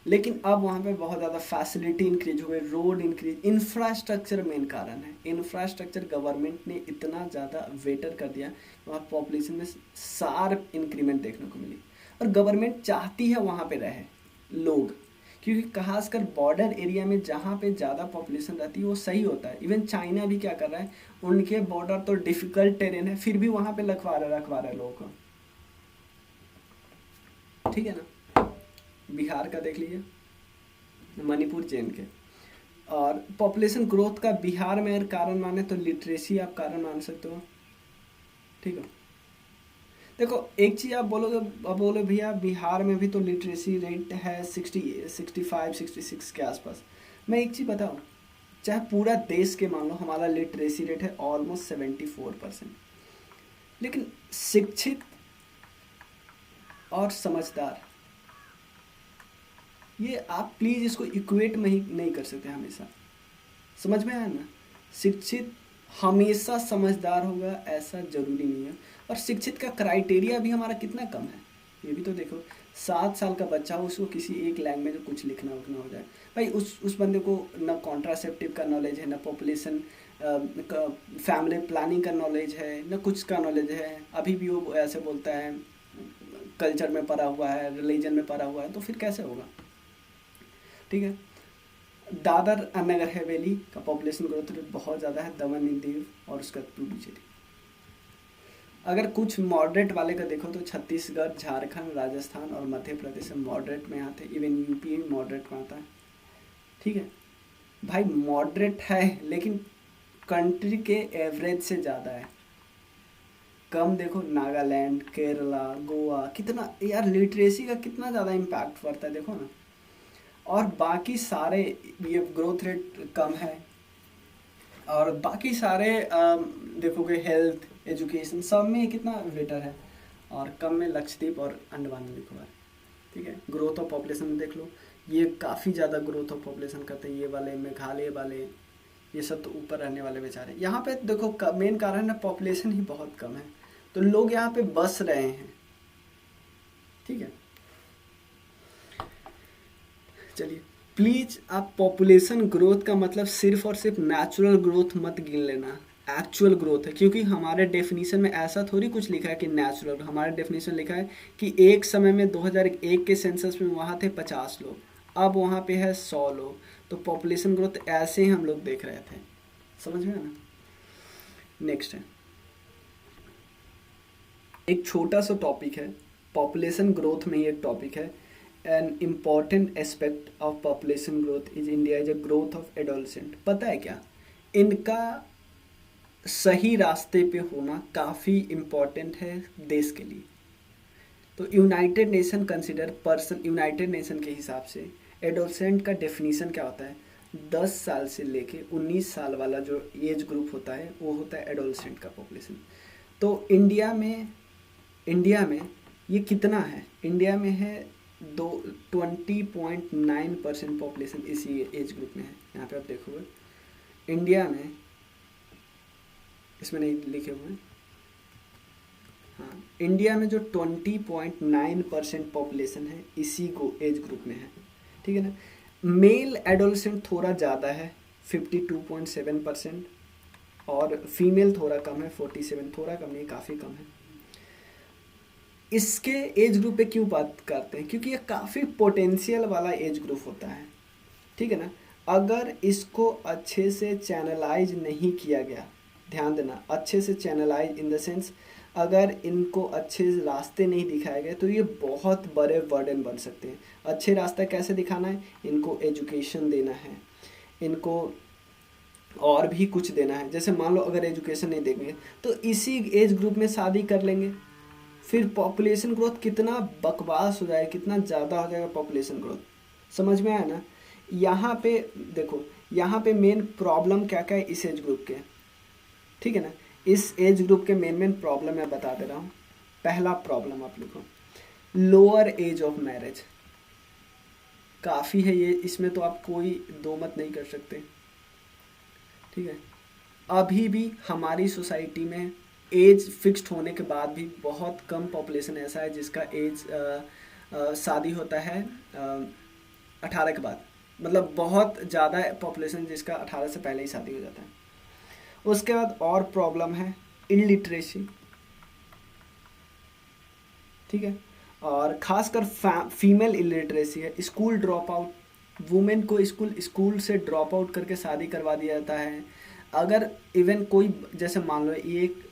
लेकिन अब वहाँ पे बहुत ज़्यादा फैसिलिटी इंक्रीज हुए, रोड इंक्रीज, इंफ्रास्ट्रक्चर मेन कारण है। इंफ्रास्ट्रक्चर गवर्नमेंट ने इतना ज़्यादा बेटर कर दिया, वहाँ पॉपुलेशन में शार्प इंक्रीमेंट देखने को मिली। और गवर्नमेंट चाहती है वहाँ पे रहे लोग, क्योंकि खासकर बॉर्डर एरिया में जहाँ पे ज़्यादा पॉपुलेशन रहती है वो सही होता है। इवन चाइना भी क्या कर रहा है, उनके बॉर्डर तो डिफिकल्ट टेरेन है, फिर भी वहाँ पे रखवा रहा है लोगों को, ठीक है ना। बिहार का देख लीजिए, मणिपुर, JNK। और पॉपुलेशन ग्रोथ का बिहार में अगर कारण माने तो लिटरेसी आप कारण मान सकते हो, ठीक है। देखो एक चीज़ आप बोलोगे, अब बोलो भैया बिहार में भी तो लिटरेसी रेट है 65-66 के आसपास। मैं एक चीज़ बताऊँ, चाहे पूरा देश के मान लो हमारा लिटरेसी रेट है ऑलमोस्ट 74%, लेकिन शिक्षित और समझदार, ये आप प्लीज़ इसको इक्वेट में ही नहीं कर सकते हमेशा, समझ में आया ना। शिक्षित हमेशा समझदार होगा ऐसा जरूरी नहीं है। और शिक्षित का क्राइटेरिया भी हमारा कितना कम है, ये भी तो देखो। 7 साल का बच्चा हो, उसको किसी एक लैंग्वेज में कुछ लिखना उखना हो जाए, भाई उस बंदे को ना कॉन्ट्रासेप्टिव का नॉलेज है, ना पॉपुलेशन फैमिली प्लानिंग का नॉलेज है, ना कुछ का नॉलेज है। अभी भी वो ऐसे बोलता है कल्चर में पढ़ा हुआ है, रिलीजन में पढ़ा हुआ है, तो फिर कैसे होगा, ठीक है। दादर नगर हवेली का पॉपुलेशन ग्रोथ रेट बहुत ज़्यादा है, दमन दीव और उसका पुडुचेरी। अगर कुछ मॉडरेट वाले का देखो तो छत्तीसगढ़, झारखंड, राजस्थान और मध्य प्रदेश मॉडरेट में आते हैं, इवन यूपी भी मॉडरेट में आता है, ठीक है। भाई मॉडरेट है लेकिन कंट्री के एवरेज से ज़्यादा है। कम देखो नागालैंड, केरला, गोवा, कितना यार लिटरेसी का कितना ज़्यादा इम्पैक्ट पड़ता है, देखो ना। और बाकी सारे ये ग्रोथ रेट कम है, और बाकी सारे देखोगे हेल्थ, एजुकेशन, सब में कितना बेटर है, और कम में लक्षद्वीप और अंडमान निकोबार, ठीक है। ग्रोथ ऑफ पॉपुलेशन देख लो, ये काफ़ी ज़्यादा ग्रोथ ऑफ पॉपुलेशन करते हैं, ये वाले मेघालय वाले, ये सब तो ऊपर रहने वाले बेचारे। यहाँ पे देखो मेन कारण है पॉपुलेशन ही बहुत कम है, तो लोग यहाँ पे बस रहे हैं, ठीक है। चलिए प्लीज़ आप पॉपुलेशन ग्रोथ का मतलब सिर्फ और सिर्फ नेचुरल ग्रोथ मत गिन लेना, एक्चुअल ग्रोथ है। क्योंकि हमारे डेफिनेशन में ऐसा थोड़ी कुछ लिखा है कि नेचुरल, हमारे डेफिनेशन लिखा है कि एक समय में 2001 के सेंसस में वहाँ थे 50 लोग, अब वहाँ पे है 100 लोग, तो पॉपुलेशन ग्रोथ ऐसे ही हम लोग देख रहे थे, समझ में ना। नेक्स्ट है एक छोटा सा टॉपिक है, पॉपुलेशन ग्रोथ में ही एक टॉपिक है, an important aspect of population growth is India is a growth of adolescent. पता है क्या, इनका सही रास्ते पे होना काफ़ी इम्पॉर्टेंट है देश के लिए। तो United nation consider person, United nation के हिसाब से एडोलसेंट का डेफिनीशन क्या होता है, 10 साल से लेके 19 साल वाला जो एज ग्रुप होता है वो होता है एडोलसेंट का पॉपुलेशन। तो इंडिया में ये कितना है, इंडिया में है 20.9% पॉपुलेशन इसी एज ग्रुप में है। यहाँ पे आप देखोगे इंडिया में, इसमें नहीं लिखे हुए हैं, हाँ इंडिया में जो 20.9% पॉपुलेशन है इसी को एज ग्रुप में है, ठीक है ना। मेल एडोलसेंट थोड़ा ज़्यादा है 52.7%, और फीमेल थोड़ा कम है 47, थोड़ा कम नहीं काफ़ी कम है। इसके एज ग्रुप पे क्यों बात करते हैं, क्योंकि ये काफ़ी पोटेंशियल वाला एज ग्रुप होता है, ठीक है ना। अगर इसको अच्छे से चैनलाइज नहीं किया गया, ध्यान देना, अच्छे से चैनलाइज इन द सेंस अगर इनको अच्छे रास्ते नहीं दिखाए गए तो ये बहुत बड़े बर्डन बन सकते हैं। अच्छे रास्ता कैसे दिखाना है, इनको एजुकेशन देना है, इनको और भी कुछ देना है। जैसे मान लो अगर एजुकेशन नहीं देंगे तो इसी एज ग्रुप में शादी कर लेंगे, फिर पॉपुलेशन ग्रोथ कितना बकवास हो जाएगा, कितना ज़्यादा हो जाएगा पॉपुलेशन ग्रोथ, समझ में आया ना। यहाँ पे देखो, यहाँ पे मेन प्रॉब्लम क्या क्या है इस एज ग्रुप के, ठीक है ना। इस एज ग्रुप के मेन मेन प्रॉब्लम मैं बता दे रहा हूँ। पहला प्रॉब्लम आप लिखो, लोअर एज ऑफ मैरिज। काफ़ी है ये, इसमें तो आप कोई दो मत नहीं कर सकते, ठीक है। अभी भी हमारी सोसाइटी में एज फिक्स्ड होने के बाद भी बहुत कम पॉपुलेशन ऐसा है जिसका एज शादी होता है 18 के बाद। मतलब बहुत ज़्यादा पॉपुलेशन जिसका 18 से पहले ही शादी हो जाता है। उसके बाद और प्रॉब्लम है इलिटरेसी, ठीक है। और खासकर फीमेल इलिटरेसी है, स्कूल ड्रॉप आउट। वुमेन को स्कूल से ड्रॉप आउट करके शादी करवा दिया जाता है। अगर इवन कोई, जैसे मान लो एक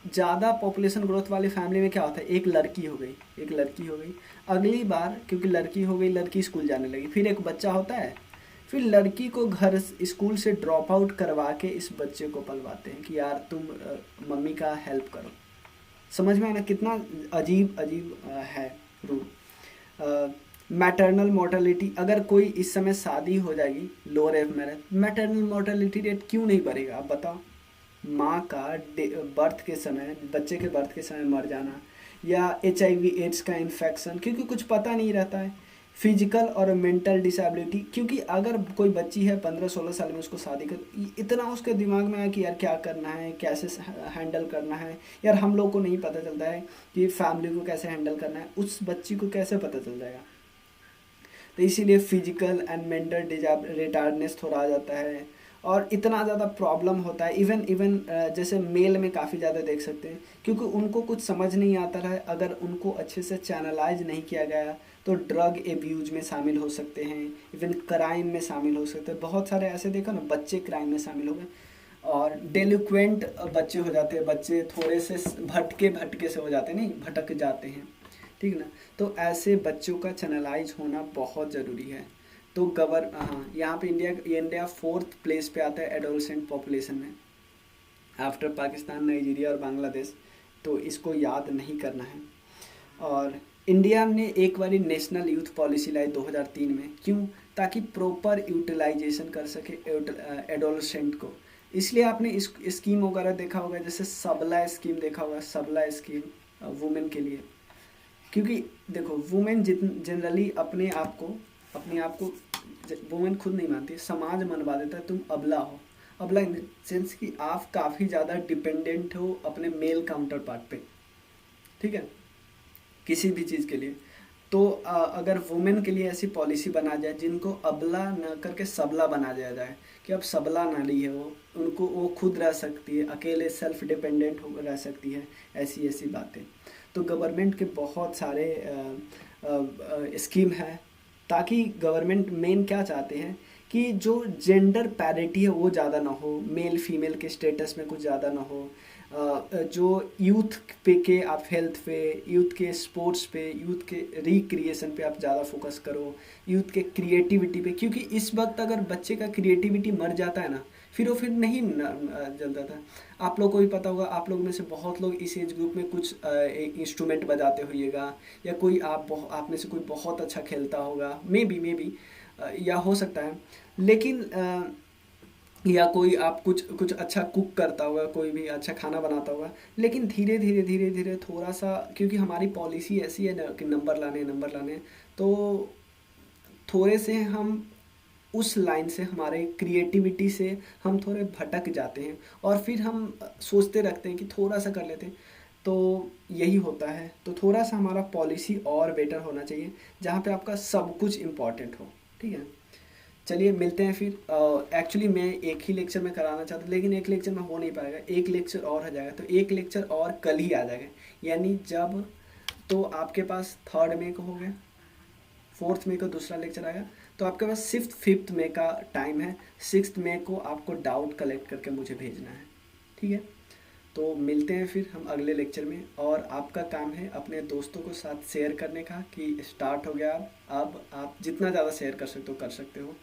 ज़्यादा पॉपुलेशन ग्रोथ वाली फैमिली में क्या होता है, एक लड़की हो गई, अगली बार क्योंकि लड़की हो गई, लड़की स्कूल जाने लगी, फिर एक बच्चा होता है, फिर लड़की को घर स्कूल से ड्रॉप आउट करवा के इस बच्चे को पलवाते हैं कि यार तुम मम्मी का हेल्प करो। समझ में आना कितना अजीब अजीब है रूल। मैटरनल मोर्टेलिटी, अगर कोई इस समय शादी हो जाएगी lower age marriage, maternal mortality rate क्यों नहीं बढ़ेगा आप बताओ। माँ का बर्थ के समय, बच्चे के बर्थ के समय मर जाना, या HIV एड्स का इन्फेक्शन, क्योंकि कुछ पता नहीं रहता है। फिजिकल और मेंटल डिसेबिलिटी, क्योंकि अगर कोई बच्ची है 15-16 साल में, उसको शादी कर, इतना उसके दिमाग में है कि यार क्या करना है, कैसे हैंडल करना है। यार हम लोग को नहीं पता चलता है कि फैमिली को कैसे हैंडल करना है, उस बच्ची को कैसे पता चल जाएगा। तो इसीलिए फिजिकल एंड मेंटल रिटार्डनेस थोड़ा आ जाता है, और इतना ज़्यादा प्रॉब्लम होता है। इवन जैसे मेल में काफ़ी ज़्यादा देख सकते हैं, क्योंकि उनको कुछ समझ नहीं आता है। अगर उनको अच्छे से चैनलाइज नहीं किया गया तो ड्रग एब्यूज में शामिल हो सकते हैं, इवन क्राइम में शामिल हो सकते हैं। बहुत सारे ऐसे देखो ना, बच्चे क्राइम में शामिल हो गए, और डेलिक्वेंट बच्चे हो जाते हैं। बच्चे थोड़े से भटके से हो जाते हैं, नहीं भटक जाते हैं, ठीक है ना। तो ऐसे बच्चों का चैनलाइज होना बहुत ज़रूरी है। तो हाँ, यहाँ पे इंडिया 4th प्लेस पे आता है एडोलसेंट पॉपुलेशन में, आफ्टर पाकिस्तान, नाइजीरिया और बांग्लादेश। तो इसको याद नहीं करना है। और इंडिया ने एक बार नेशनल यूथ पॉलिसी लाई 2003 में, क्यों, ताकि प्रॉपर यूटिलाइजेशन कर सके एडोलसेंट को। इसलिए आपने इस स्कीम वगैरह देखा होगा, जैसे सबला स्कीम देखा होगा, सबला स्कीम वुमेन के लिए। क्योंकि देखो, वुमेन जनरली अपने आप को वुमेन खुद नहीं मानती, समाज मनवा देता है तुम अबला हो। अबला इन सेंस कि आप काफ़ी ज़्यादा डिपेंडेंट हो अपने मेल काउंटर पार्ट पे, ठीक है, किसी भी चीज़ के लिए। तो अगर वुमेन के लिए ऐसी पॉलिसी बना जाए जिनको अबला न करके सबला बना दिया जाए, कि अब सबला नारी है वो खुद रह सकती है, अकेले सेल्फ डिपेंडेंट हो रह सकती है, ऐसी बातें। तो गवर्नमेंट के बहुत सारे स्कीम है, ताकि गवर्नमेंट मेन क्या चाहते हैं कि जो जेंडर पैरिटी है वो ज़्यादा ना हो, मेल फीमेल के स्टेटस में कुछ ज़्यादा ना हो। जो यूथ पे के आप हेल्थ पे, यूथ के स्पोर्ट्स पे, यूथ के रिक्रिएशन पे आप ज़्यादा फोकस करो, यूथ के क्रिएटिविटी पे। क्योंकि इस वक्त अगर बच्चे का क्रिएटिविटी मर जाता है ना, फिर नहीं जलता था। आप लोग को भी पता होगा, आप लोग में से बहुत लोग इस एज ग्रुप में कुछ इंस्ट्रूमेंट बजाते होइएगा, या कोई आप में से कोई बहुत अच्छा खेलता होगा, मे बी या हो सकता है। लेकिन या कोई आप कुछ अच्छा कुक करता होगा, कोई भी अच्छा खाना बनाता होगा। लेकिन धीरे धीरे थोड़ा सा, क्योंकि हमारी पॉलिसी ऐसी है ना कि नंबर लाने, तो थोड़े से हम उस लाइन से, हमारे क्रिएटिविटी से हम थोड़े भटक जाते हैं, और फिर हम सोचते रखते हैं कि थोड़ा सा कर लेते हैं। तो यही होता है। तो थोड़ा सा हमारा पॉलिसी और बेटर होना चाहिए, जहाँ पे आपका सब कुछ इम्पॉर्टेंट हो, ठीक है। चलिए मिलते हैं फिर। एक्चुअली मैं एक ही लेक्चर में कराना चाहता हूँ, लेकिन एक लेक्चर में हो नहीं पाएगा, एक लेक्चर और हो जाएगा। तो एक लेक्चर और कल ही आ जाएगा, यानी जब, तो आपके पास 3rd मई को हो गया, 4th मई को दूसरा लेक्चर आएगा, तो आपके पास सिर्फ 5th मई का टाइम है। 6th मई को आपको डाउट कलेक्ट करके मुझे भेजना है, ठीक है। तो मिलते हैं फिर हम अगले लेक्चर में, और आपका काम है अपने दोस्तों को साथ शेयर करने का, कि स्टार्ट हो गया। अब आप जितना ज़्यादा शेयर कर सकते हो कर सकते हो,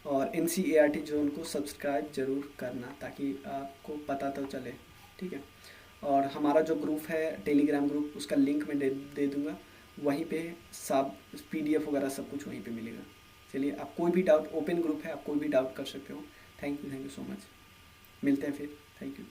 और NCERT जोन को सब्सक्राइब जरूर करना, ताकि आपको पता तो चले, ठीक है। और हमारा जो ग्रुप है टेलीग्राम ग्रुप, उसका लिंक मैं दे दूँगा। वहीं पे सब PDF वगैरह सब कुछ वहीं पे मिलेगा। चलिए, आप कोई भी डाउट, ओपन ग्रुप है, आप कोई भी डाउट कर सकते हो। Thank you so much. मिलते हैं फिर। Thank you.